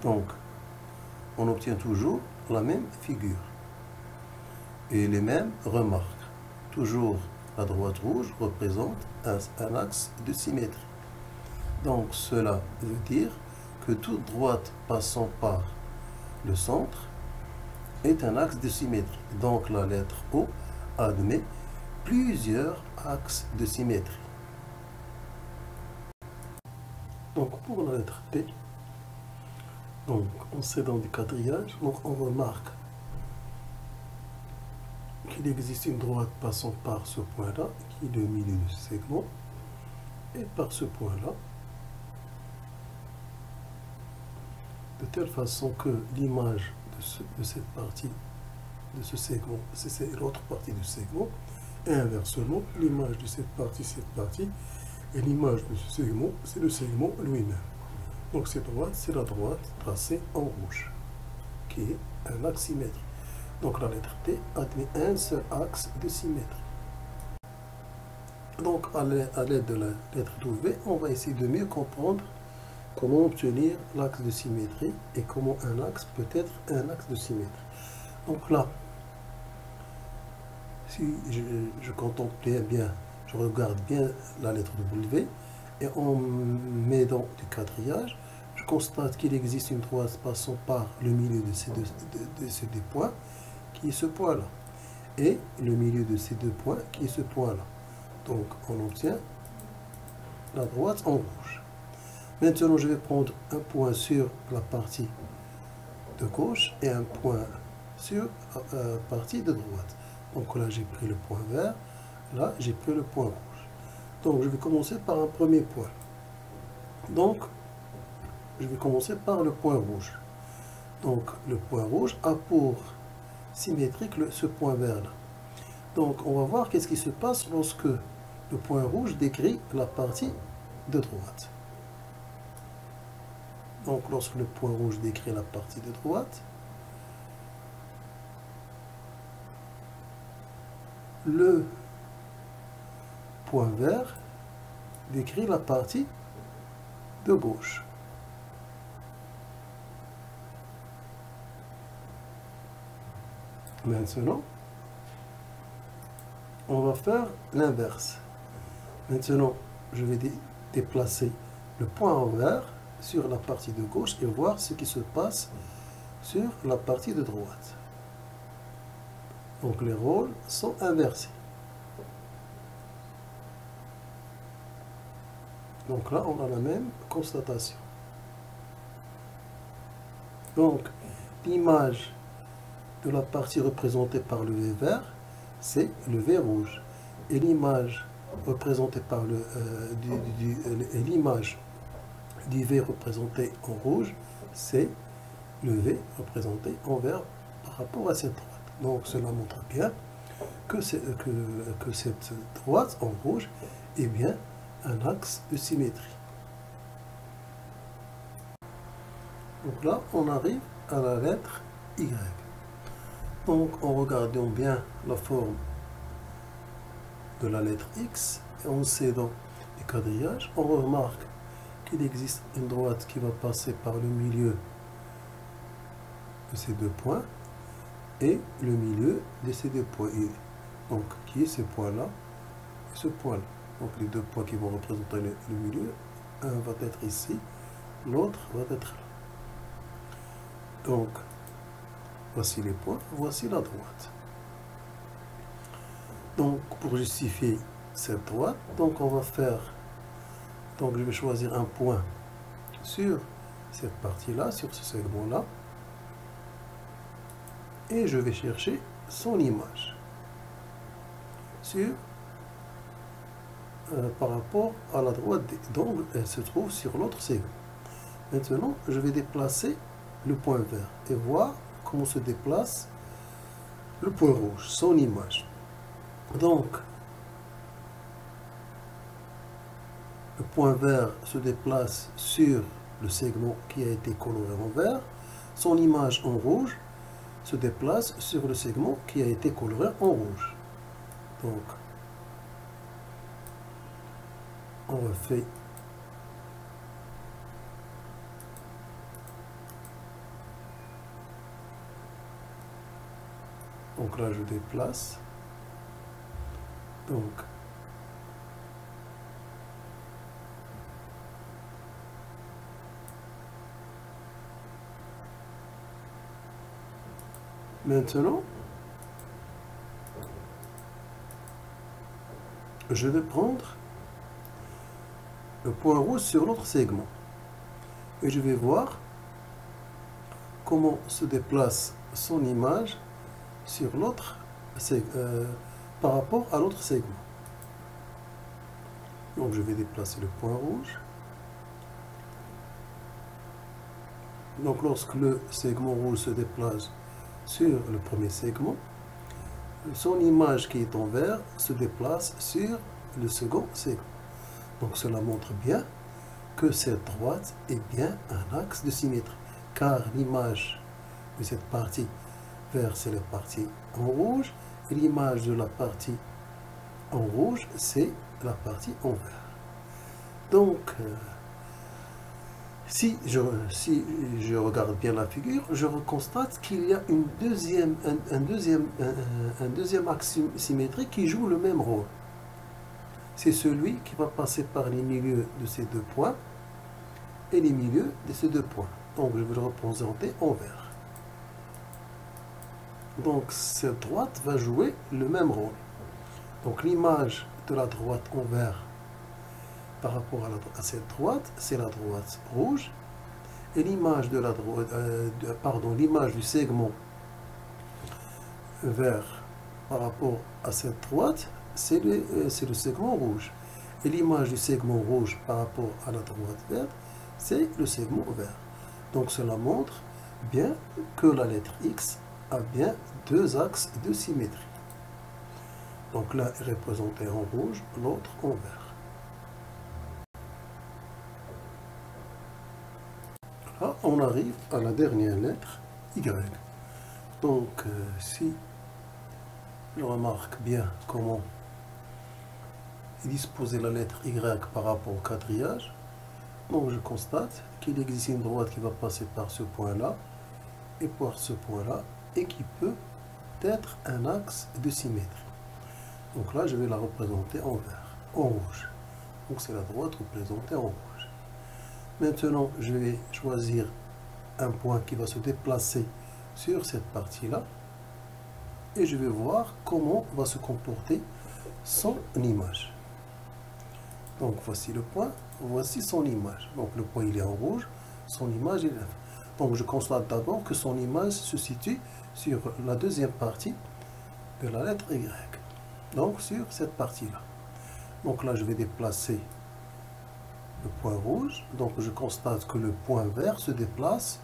Donc, on obtient toujours la même figure et les mêmes remarques. Toujours la droite rouge représente un axe de symétrie. Donc, cela veut dire que toute droite passant par le centre est un axe de symétrie. Donc, la lettre O admet plusieurs axes de symétrie. Donc, pour la lettre P, donc, en cédant du quadrillage, donc on remarque qu'il existe une droite passant par ce point-là, qui est le milieu de ce segment, et par ce point-là, de telle façon que l'image de cette partie, de ce segment, c'est l'autre partie du segment, et inversement, l'image de cette partie, et l'image de ce segment, c'est le segment lui-même. Donc cette droite, c'est la droite tracée en rouge, qui est un axe symétrique. Donc la lettre T admet un seul axe de symétrie. Donc à l'aide de la lettre W, on va essayer de mieux comprendre comment obtenir l'axe de symétrie et comment un axe peut être un axe de symétrie. Donc là, si je contemple bien, je regarde bien la lettre W et en m'aidant du quadrillage, je constate qu'il existe une droite passant par le milieu de ces deux points, qui est ce point-là, et le milieu de ces deux points, qui est ce point-là. Donc, on obtient la droite en rouge. Maintenant, je vais prendre un point sur la partie de gauche et un point sur la partie de droite. Donc là, j'ai pris le point vert. Là, j'ai pris le point rouge. Donc, je vais commencer par un premier point. Donc, je vais commencer par le point rouge. Donc, le point rouge a pour symétrique ce point vert là. Donc, on va voir qu'est-ce qui se passe lorsque le point rouge décrit la partie de droite. Donc, lorsque le point rouge décrit la partie de droite, le point vert décrit la partie de gauche. Maintenant, on va faire l'inverse. Maintenant, je vais déplacer le point en vert sur la partie de gauche et voir ce qui se passe sur la partie de droite. Donc les rôles sont inversés. Donc là, on a la même constatation. Donc, l'image de la partie représentée par le V vert, c'est le V rouge. Et l'image représentée par l'image du V représenté en rouge, c'est le V représenté en vert par rapport à cette droite. Donc cela montre bien que cette droite en rouge est bien un axe de symétrie. Donc là, on arrive à la lettre Y. Donc en regardant bien la forme de la lettre X et en s'aidant des quadrillages, on remarque qu'il existe une droite qui va passer par le milieu de ces deux points et le milieu de ces deux points. Donc qui est ce point-là et ce point-là. Donc les deux points qui vont représenter le milieu, un va être ici, l'autre va être là. Donc voici les points, voici la droite. Donc pour justifier cette droite, donc on va faire, donc je vais choisir un point sur cette partie-là, sur ce segment-là, et je vais chercher son image par rapport à la droite, donc elle se trouve sur l'autre segment. Maintenant, je vais déplacer le point vert et voir comment se déplace le point rouge, son image. Donc, le point vert se déplace sur le segment qui a été coloré en vert. Son image en rouge se déplace sur le segment qui a été coloré en rouge. Donc, on refait donc là je déplace. Donc maintenant je vais prendre le point rouge sur l'autre segment et je vais voir comment se déplace son image sur l'autre par rapport à l'autre segment. Donc je vais déplacer le point rouge. Donc lorsque le segment rouge se déplace sur le premier segment, son image qui est en vert se déplace sur le second segment. Donc cela montre bien que cette droite est bien un axe de symétrie, car l'image de cette partie vert, c'est la partie en rouge, et l'image de la partie en rouge, c'est la partie en vert. Donc, si je regarde bien la figure, je constate qu'il y a un deuxième axe symétrique qui joue le même rôle. C'est celui qui va passer par les milieux de ces deux points et les milieux de ces deux points. Donc, je vais le représenter en vert. Donc, cette droite va jouer le même rôle. Donc, l'image de la droite en vert par rapport à cette droite, c'est la droite rouge. Et l'image de la droite, l'image du segment vert par rapport à cette droite, c'est le segment rouge. Et l'image du segment rouge par rapport à la droite verte, c'est le segment vert. Donc cela montre bien que la lettre X a bien deux axes de symétrie. Donc l'un est représenté en rouge, l'autre en vert. Là, on arrive à la dernière lettre, Y. Donc si je remarque bien comment est disposée la lettre Y par rapport au quadrillage, donc je constate qu'il existe une droite qui va passer par ce point-là et par ce point-là et qui peut être un axe de symétrie. Donc là, je vais la représenter en vert, en rouge. Donc c'est la droite représentée en rouge. Maintenant, je vais choisir un point qui va se déplacer sur cette partie-là et je vais voir comment va se comporter son image. Donc voici le point, voici son image. Donc le point il est en rouge, son image est verte. Donc je constate d'abord que son image se situe sur la deuxième partie de la lettre Y. Donc sur cette partie-là. Donc là je vais déplacer le point rouge. Donc je constate que le point vert se déplace.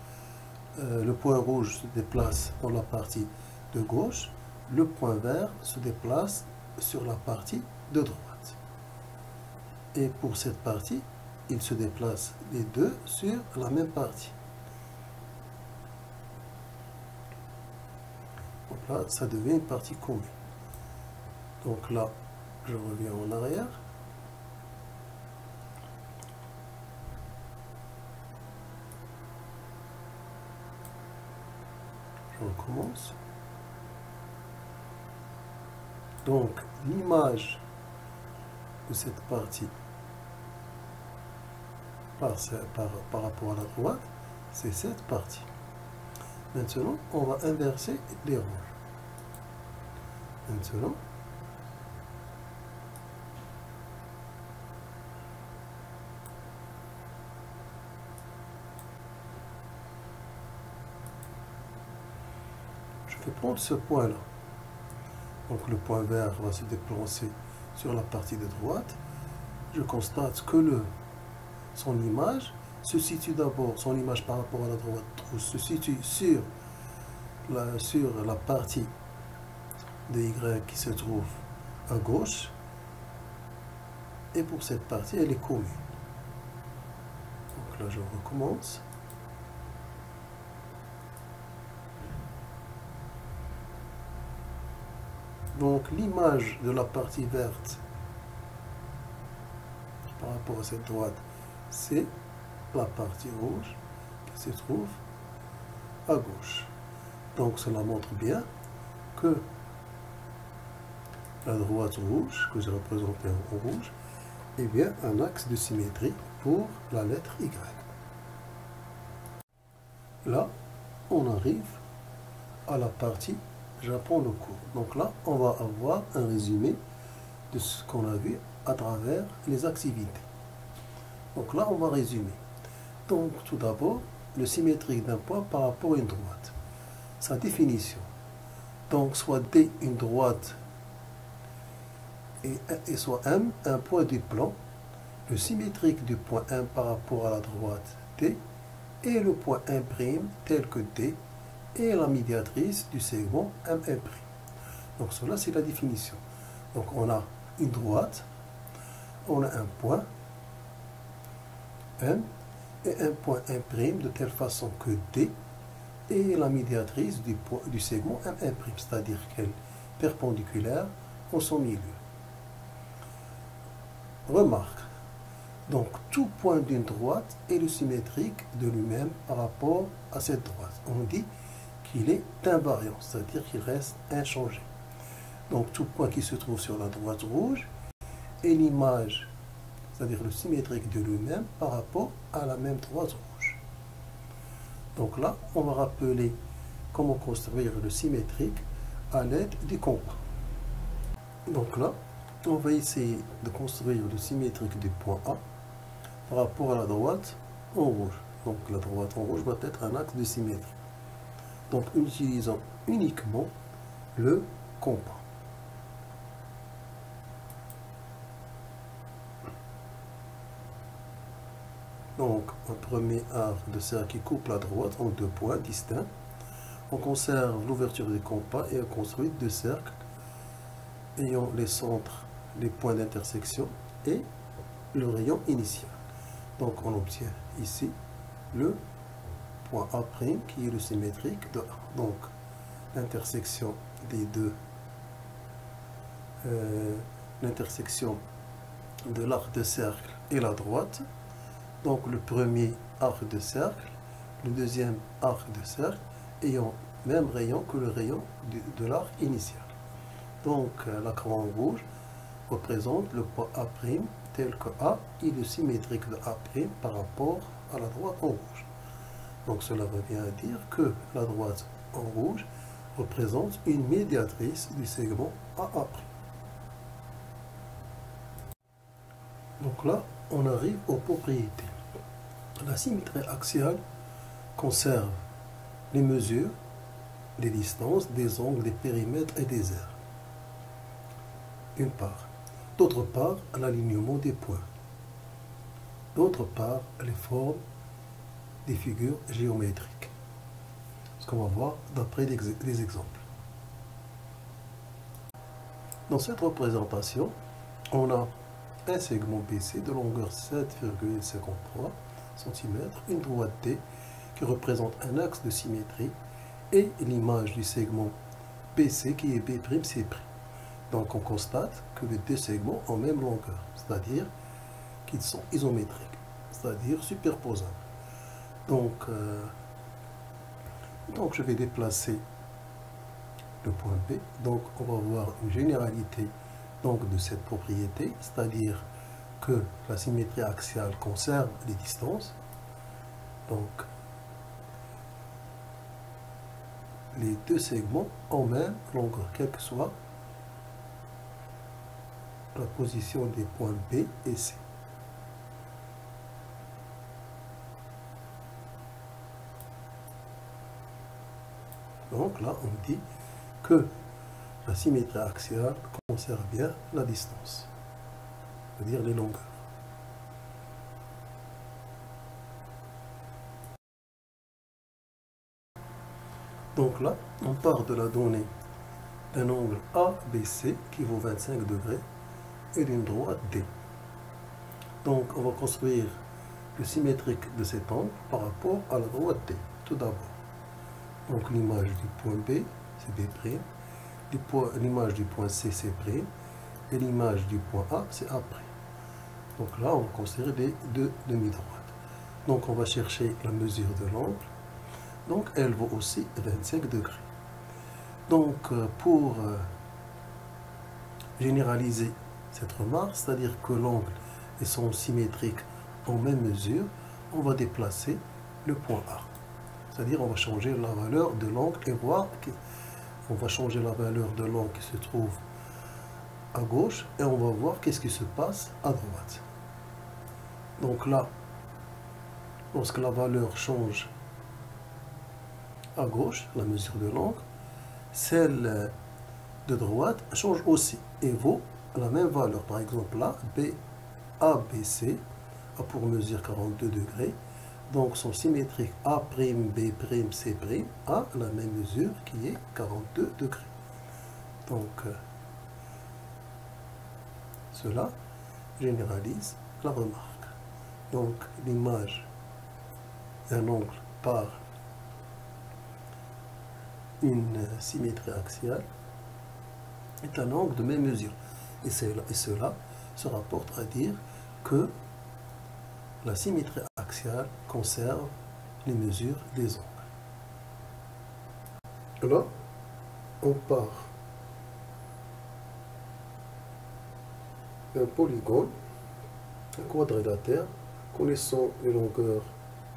Le point rouge se déplace dans la partie de gauche. Le point vert se déplace sur la partie de droite. Et pour cette partie, il se déplace les deux sur la même partie. Donc là, ça devient une partie commune. Donc là, je reviens en arrière. Je recommence. Donc, l'image de cette partie par rapport à la droite, c'est cette partie. Maintenant, on va inverser les rôles. Maintenant, je vais prendre ce point-là. Donc le point vert va se déplacer sur la partie de droite. Je constate que son image se situe d'abord, son image par rapport à la droite se situe sur la partie de Y qui se trouve à gauche. Et pour cette partie, elle est commune. Donc là, je recommence. Donc l'image de la partie verte par rapport à cette droite, c'est la partie rouge qui se trouve à gauche. Donc cela montre bien que la droite rouge, que j'ai représentée en rouge, est bien un axe de symétrie pour la lettre Y. Là, on arrive à la partie j'apprends le cours. Donc là, on va avoir un résumé de ce qu'on a vu à travers les activités. Donc là, on va résumer. Donc tout d'abord, le symétrique d'un point par rapport à une droite. Sa définition. Donc soit D une droite et soit M un point du plan. Le symétrique du point M par rapport à la droite D et le point M' tel que D et la médiatrice du segment M'. Donc cela c'est la définition. Donc on a une droite, on a un point M et un point M' de telle façon que D est la médiatrice du segment M', c'est-à-dire qu'elle est perpendiculaire en son milieu. Remarque, donc tout point d'une droite est le symétrique de lui-même par rapport à cette droite. On dit qu'il est invariant, c'est-à-dire qu'il reste inchangé. Donc tout point qui se trouve sur la droite rouge est l'image, c'est-à-dire le symétrique de lui-même par rapport à la même droite rouge. Donc là, on va rappeler comment construire le symétrique à l'aide du compas. Donc là, On va essayer de construire le symétrique du point A par rapport à la droite en rouge. Donc la droite en rouge va être un axe de symétrie. Donc utilisons uniquement le compas. Donc un premier arc de cercle qui coupe la droite en deux points distincts. On conserve l'ouverture du compas et on construit deux cercles ayant les centres, les points d'intersection et le rayon initial. Donc on obtient ici le point A' qui est le symétrique de A. Donc l'intersection des deux, l'intersection de l'arc de cercle et la droite. Donc le premier arc de cercle, le deuxième arc de cercle ayant même rayon que le rayon de l'arc initial. Donc la croix en rouge représente le point A' tel que A est le symétrique de A' par rapport à la droite en rouge. Donc cela revient à dire que la droite en rouge représente une médiatrice du segment AA'. Donc là, on arrive aux propriétés. La symétrie axiale conserve les mesures, les distances, des angles, des périmètres et des aires. Une part. D'autre part, l'alignement des points. D'autre part, les formes des figures géométriques. Ce qu'on va voir d'après les exemples. Dans cette représentation, on a un segment BC de longueur 7,53 cm, une droite D qui représente un axe de symétrie et l'image du segment BC qui est B'C'. Donc on constate que les deux segments ont même longueur, c'est-à-dire qu'ils sont isométriques, c'est-à-dire superposables. Donc je vais déplacer le point B. Donc on va voir une généralité donc, de cette propriété, c'est-à-dire que la symétrie axiale conserve les distances. Donc les deux segments ont même longueur, quelle que soit la position des points B et C. Donc là, on dit que la symétrie axiale conserve bien la distance, c'est-à-dire les longueurs. Donc là, on part de la donnée d'un angle ABC qui vaut 25 degrés et d'une droite D. Donc on va construire le symétrique de cet angle par rapport à la droite D, tout d'abord. Donc l'image du point B, c'est B', l'image du point C, c'est C', et l'image du point A, c'est A'. Donc là, on va considérer les deux demi-droites. Donc on va chercher la mesure de l'angle. Donc elle vaut aussi 25 degrés. Donc pour généraliser cette remarque, c'est-à-dire que l'angle et son symétrique en même mesure, on va déplacer le point A. C'est-à-dire on va changer la valeur de l'angle et voir on va changer la valeur de l'angle qui se trouve à gauche et on va voir qu'est-ce qui se passe à droite. Donc là, lorsque la valeur change à gauche, la mesure de l'angle, celle de droite change aussi et vaut la même valeur. Par exemple là, ABC a pour mesure 42 degrés. Donc son symétrique A', B', C' a la même mesure qui est 42 degrés. Donc cela généralise la remarque. Donc l'image d'un angle par une symétrie axiale est un angle de même mesure. Et cela se rapporte à dire que la symétrie axiale conserve les mesures des angles. Là, on part d'un polygone, un quadrilatère, connaissant les longueurs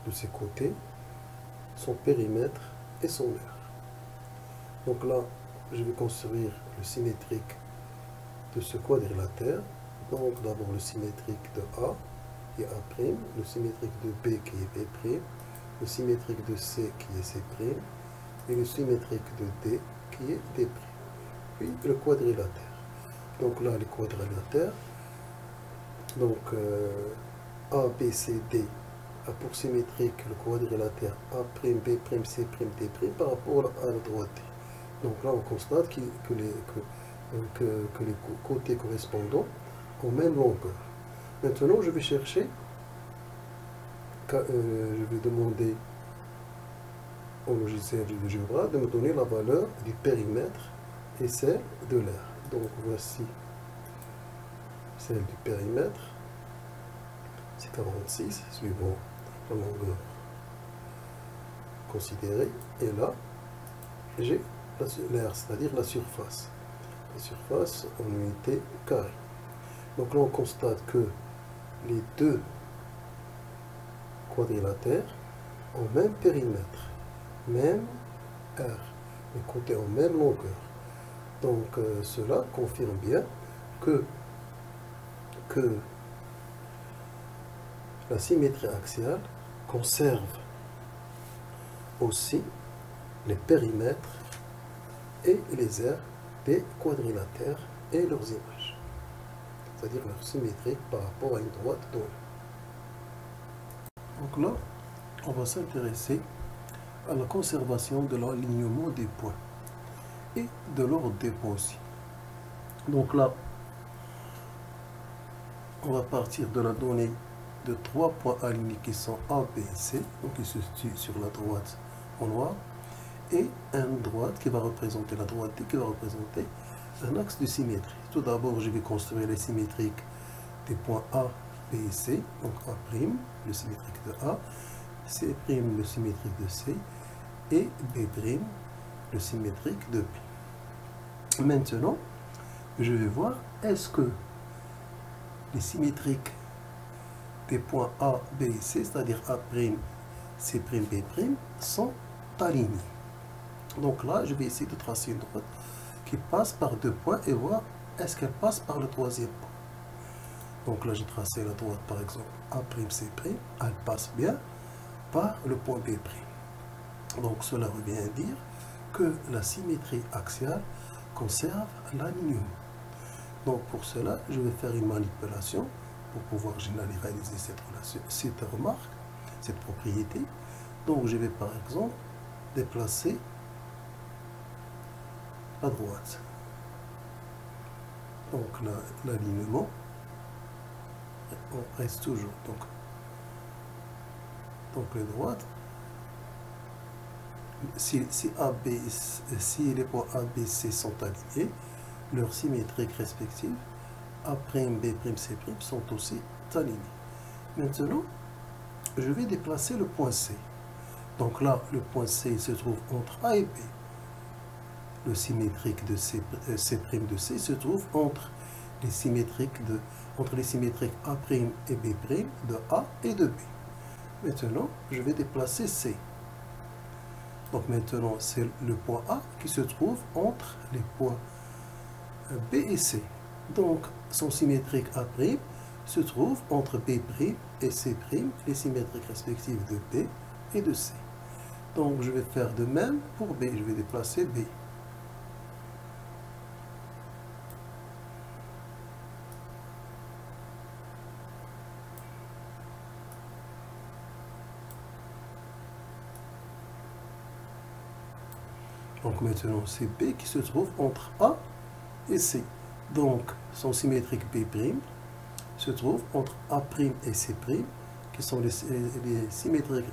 de ses côtés, son périmètre et son aire. Donc là, je vais construire le symétrique de ce quadrilatère. Donc d'abord le symétrique de A qui est A', le symétrique de B qui est B', le symétrique de C qui est C', et le symétrique de D qui est D'. Puis le quadrilatère. Donc là, les quadrilatères, donc A, B, C, D, a pour symétrique le quadrilatère A', B', C', D' par rapport à la droite D. Donc là, on constate que les côtés correspondants ont même longueur. Maintenant, je vais chercher, je vais demander au logiciel de GeoGebra de me donner la valeur du périmètre et celle de l'aire. Donc voici celle du périmètre, c'est 46, suivant la longueur considérée. Et là, j'ai l'aire, c'est-à-dire la surface. La surface en unité carrée. Donc là, on constate que les deux quadrilatères ont même périmètre, même aire, les côtés ont même longueur. Donc cela confirme bien que la symétrie axiale conserve aussi les périmètres et les aires des quadrilatères et leurs images, c'est-à-dire leur symétrie par rapport à une droite donnée. Donc là, on va s'intéresser à la conservation de l'alignement des points et de l'ordre des points aussi. Donc là, on va partir de la donnée de 3 points alignés qui sont A, B et C, donc qui se situent sur la droite en noir, et une droite qui va représenter la droite D, qui va représenter un axe de symétrie. Tout d'abord, je vais construire les symétriques des points A, B et C, donc A', le symétrique de A, C', le symétrique de C, et B', le symétrique de B. Maintenant, je vais voir, est-ce que les symétriques des points A, B et C, c'est-à-dire A', C', B', sont alignés. Donc là, je vais essayer de tracer une droite qui passe par 2 points et voir est-ce qu'elle passe par le troisième point. Donc là, j'ai tracé la droite, par exemple, A', C', elle passe bien par le point B'. Donc cela revient à dire que la symétrie axiale conserve l'alignement. Donc pour cela, je vais faire une manipulation pour pouvoir généraliser cette remarque, cette propriété. Donc je vais par exemple déplacer la droite. Donc l'alignement on reste toujours. Donc les droites, si les points A, B, C sont alignés, leurs symétriques respectives A', B', C' sont aussi alignés. Maintenant, je vais déplacer le point C. Donc là, le point C se trouve entre A et B. Le symétrique de C' de C se trouve entre les symétriques A' et B' de A et de B. Maintenant, je vais déplacer C. Donc maintenant, c'est le point A qui se trouve entre les points B et C. Donc, son symétrique A' se trouve entre B' et C', les symétriques respectives de B et de C. Donc, je vais faire de même pour B. Je vais déplacer B. Donc maintenant, c'est B qui se trouve entre A et C. Donc, son symétrique B' se trouve entre A' et C', qui sont les symétriques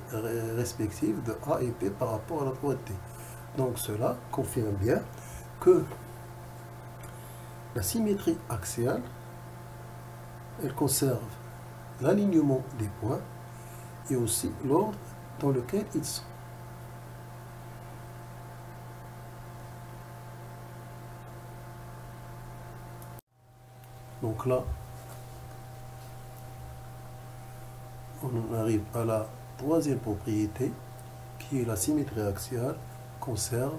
respectives de A et B par rapport à la droite D. Donc, cela confirme bien que la symétrie axiale, elle conserve l'alignement des points et aussi l'ordre dans lequel ils sont. Donc là, on arrive à la troisième propriété, qui est la symétrie axiale conserve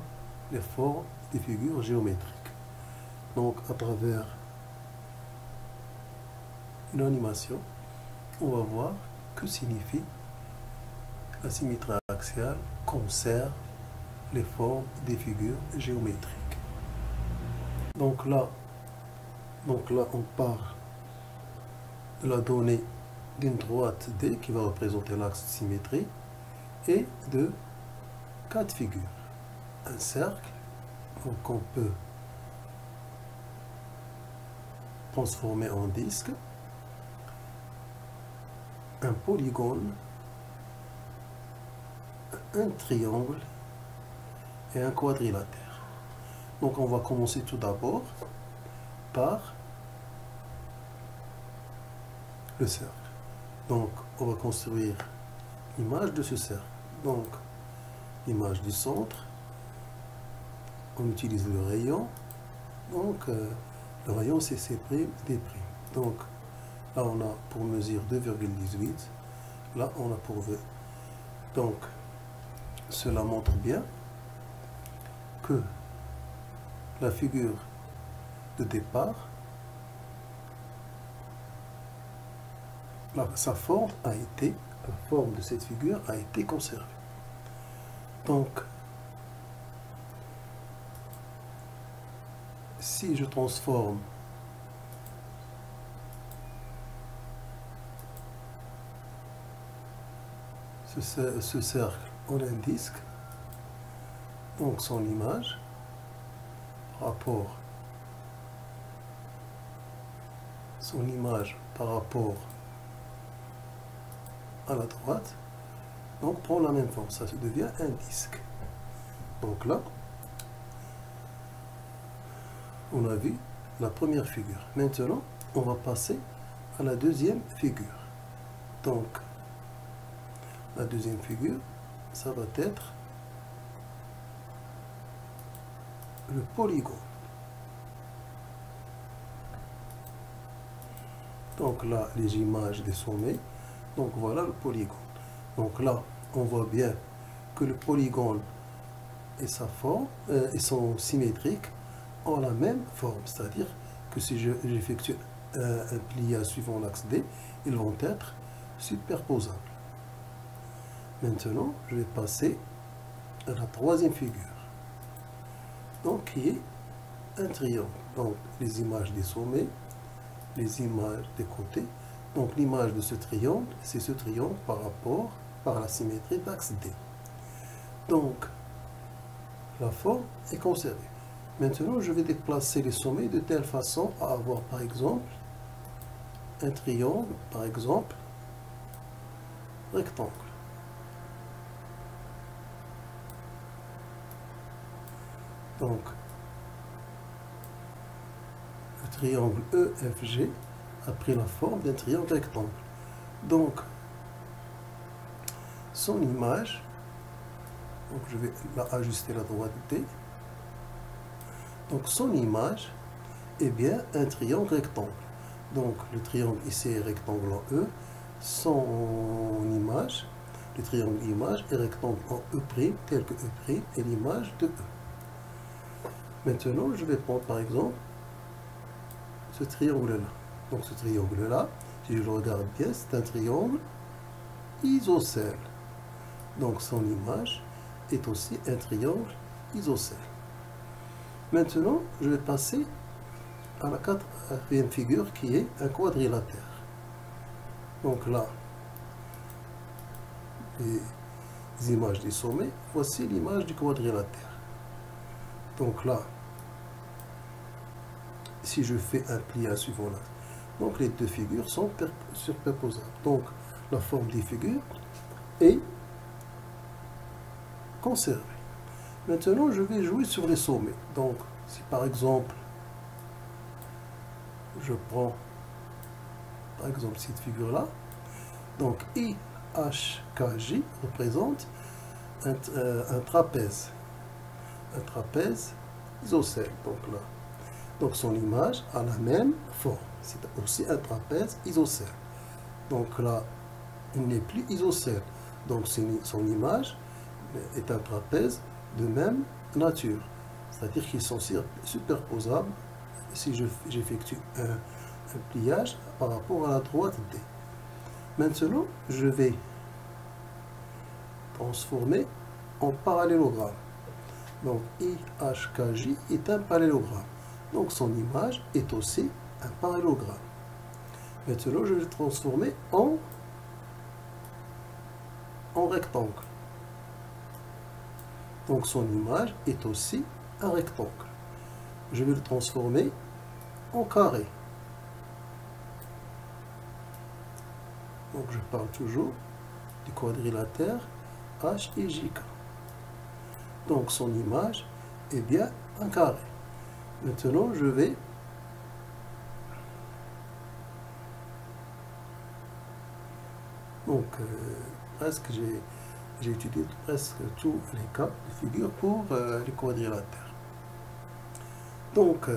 les formes des figures géométriques. Donc à travers une animation, on va voir que signifie la symétrie axiale conserve les formes des figures géométriques. Donc là, on part de la donnée d'une droite D qui va représenter l'axe de symétrie et de 4 figures. Un cercle, donc on peut transformer en disque, un polygone, un triangle et un quadrilatère. Donc on va commencer tout d'abord par le cercle. Donc on va construire l'image de ce cercle. Donc l'image du centre, on utilise le rayon. Donc le rayon c'est C', D'. Donc là on a pour mesure 2,18. Là on a pour V. Donc cela montre bien que la figure de départ, la forme de cette figure a été conservée. Donc, si je transforme ce cercle en un disque, donc son image par rapport à la droite, donc prend la même forme, ça se devient un disque. Donc là, on a vu la première figure. Maintenant, on va passer à la deuxième figure. Donc, la deuxième figure, ça va être le polygone. Donc là, les images des sommets. Donc voilà le polygone. Donc là, on voit bien que le polygone et sa forme, ils sont symétriques, ont la même forme. C'est-à-dire que si j'effectue un pliage suivant l'axe D, ils vont être superposables. Maintenant, je vais passer à la troisième figure. Donc, qui est un triangle. Donc, les images des sommets, les images des côtés. Donc, l'image de ce triangle, c'est ce triangle par la symétrie d'axe D. Donc, la forme est conservée. Maintenant, je vais déplacer les sommets de telle façon à avoir, par exemple, un triangle, par exemple, rectangle. Donc, le triangle EFG a pris la forme d'un triangle rectangle. Donc, son image, donc je vais ajuster la droite D. Donc, son image est bien un triangle rectangle. Donc, le triangle ici est rectangle en E. Son image, le triangle image est rectangle en E', tel que E' est l'image de E. Maintenant, je vais prendre par exemple ce triangle-là. Donc ce triangle-là, si je le regarde bien, c'est un triangle isocèle. Donc son image est aussi un triangle isocèle. Maintenant, je vais passer à la quatrième figure qui est un quadrilatère. Donc là, les images des sommets, voici l'image du quadrilatère. Donc là, si je fais un pliage suivant là, donc les deux figures sont superposables. Donc la forme des figures est conservée. Maintenant, je vais jouer sur les sommets. Donc, si par exemple, je prends par exemple cette figure-là, donc IHKJ représente un trapèze. Un trapèze isocèle. Donc là, donc son image a la même forme. C'est aussi un trapèze isocèle. Donc là, il n'est plus isocèle. Donc son image est un trapèze de même nature. C'est-à-dire qu'ils sont superposables. Si j'effectue un pliage par rapport à la droite D. Maintenant, je vais transformer en parallélogramme. Donc IHKJ est un parallélogramme. Donc son image est aussi un parallélogramme. Maintenant, je vais le transformer en rectangle. Donc son image est aussi un rectangle. Je vais le transformer en carré. Donc je parle toujours du quadrilatère HIJK. Donc son image est bien un carré. Maintenant je vais presque j'ai étudié presque tous les cas de figure pour les quadrilatères. Donc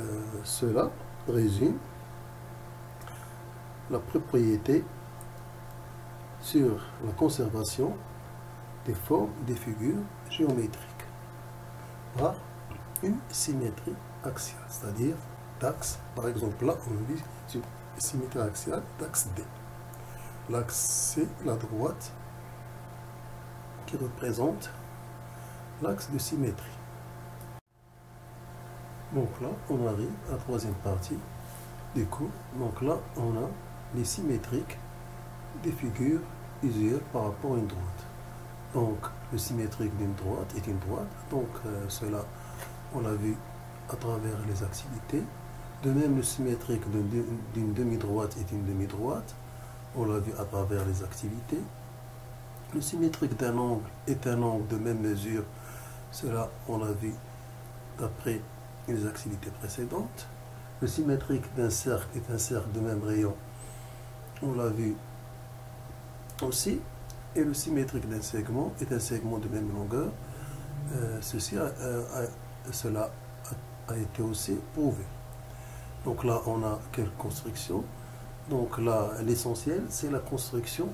cela résume la propriété sur la conservation des formes des figures géométriques par une symétrie axiale, c'est-à-dire d'axe. Par exemple, là, on dit sur symétrie axiale d'axe D. L'axe, c'est la droite qui représente l'axe de symétrie. Donc là, on arrive à la troisième partie du cours. Donc là, on a les symétriques des figures usuelles par rapport à une droite. Donc, le symétrique d'une droite est une droite. Donc, cela, on l'a vu à travers les activités. De même, le symétrique d'une demi-droite est une demi-droite. On l'a vu à travers les activités. Le symétrique d'un angle est un angle de même mesure. Cela, on l'a vu d'après les activités précédentes. Le symétrique d'un cercle est un cercle de même rayon. On l'a vu aussi. Et le symétrique d'un segment est un segment de même longueur. Cela a été aussi prouvé. Donc là, on a quelques constructions. Donc là, l'essentiel, c'est la construction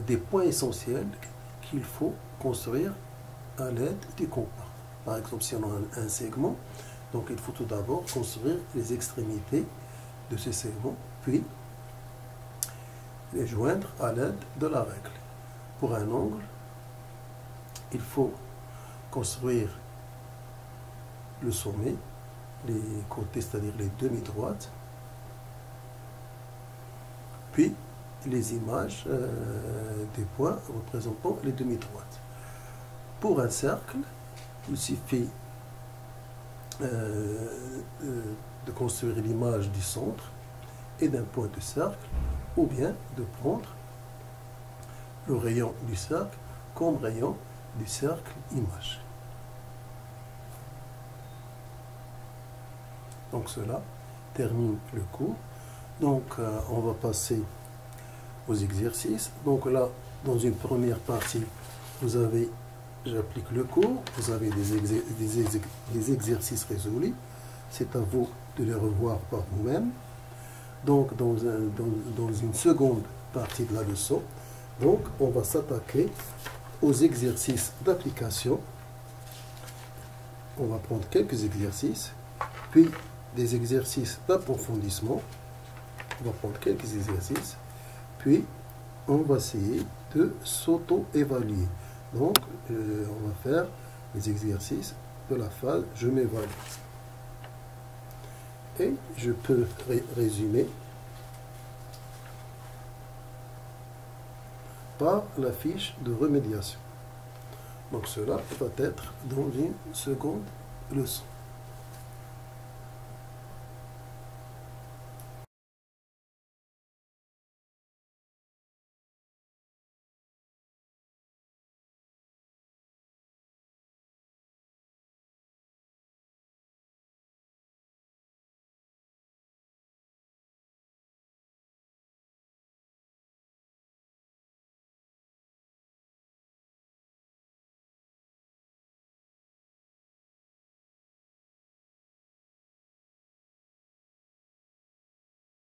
des points essentiels qu'il faut construire à l'aide des compas. Par exemple, si on a un segment, donc il faut tout d'abord construire les extrémités de ce segment, puis les joindre à l'aide de la règle. Pour un angle, il faut construire le sommet, les côtés, c'est-à-dire les demi-droites, puis les images des points représentant les demi-droites. Pour un cercle, il suffit de construire l'image du centre et d'un point de cercle, ou bien de prendre le rayon du cercle comme rayon du cercle image. Donc cela termine le cours. Donc on va passer aux exercices. Donc là, dans une première partie, vous avez, j'applique le cours, vous avez des exercices résolus. C'est à vous de les revoir par vous-même. Donc dans une seconde partie de la leçon, donc, on va s'attaquer aux exercices d'application. On va prendre quelques exercices, puis des exercices d'approfondissement. On va prendre quelques exercices, puis on va essayer de s'auto-évaluer. Donc, on va faire les exercices de la phase « Je m'évalue ». Et je peux résumer par la fiche de remédiation. Donc cela va être dans une seconde leçon.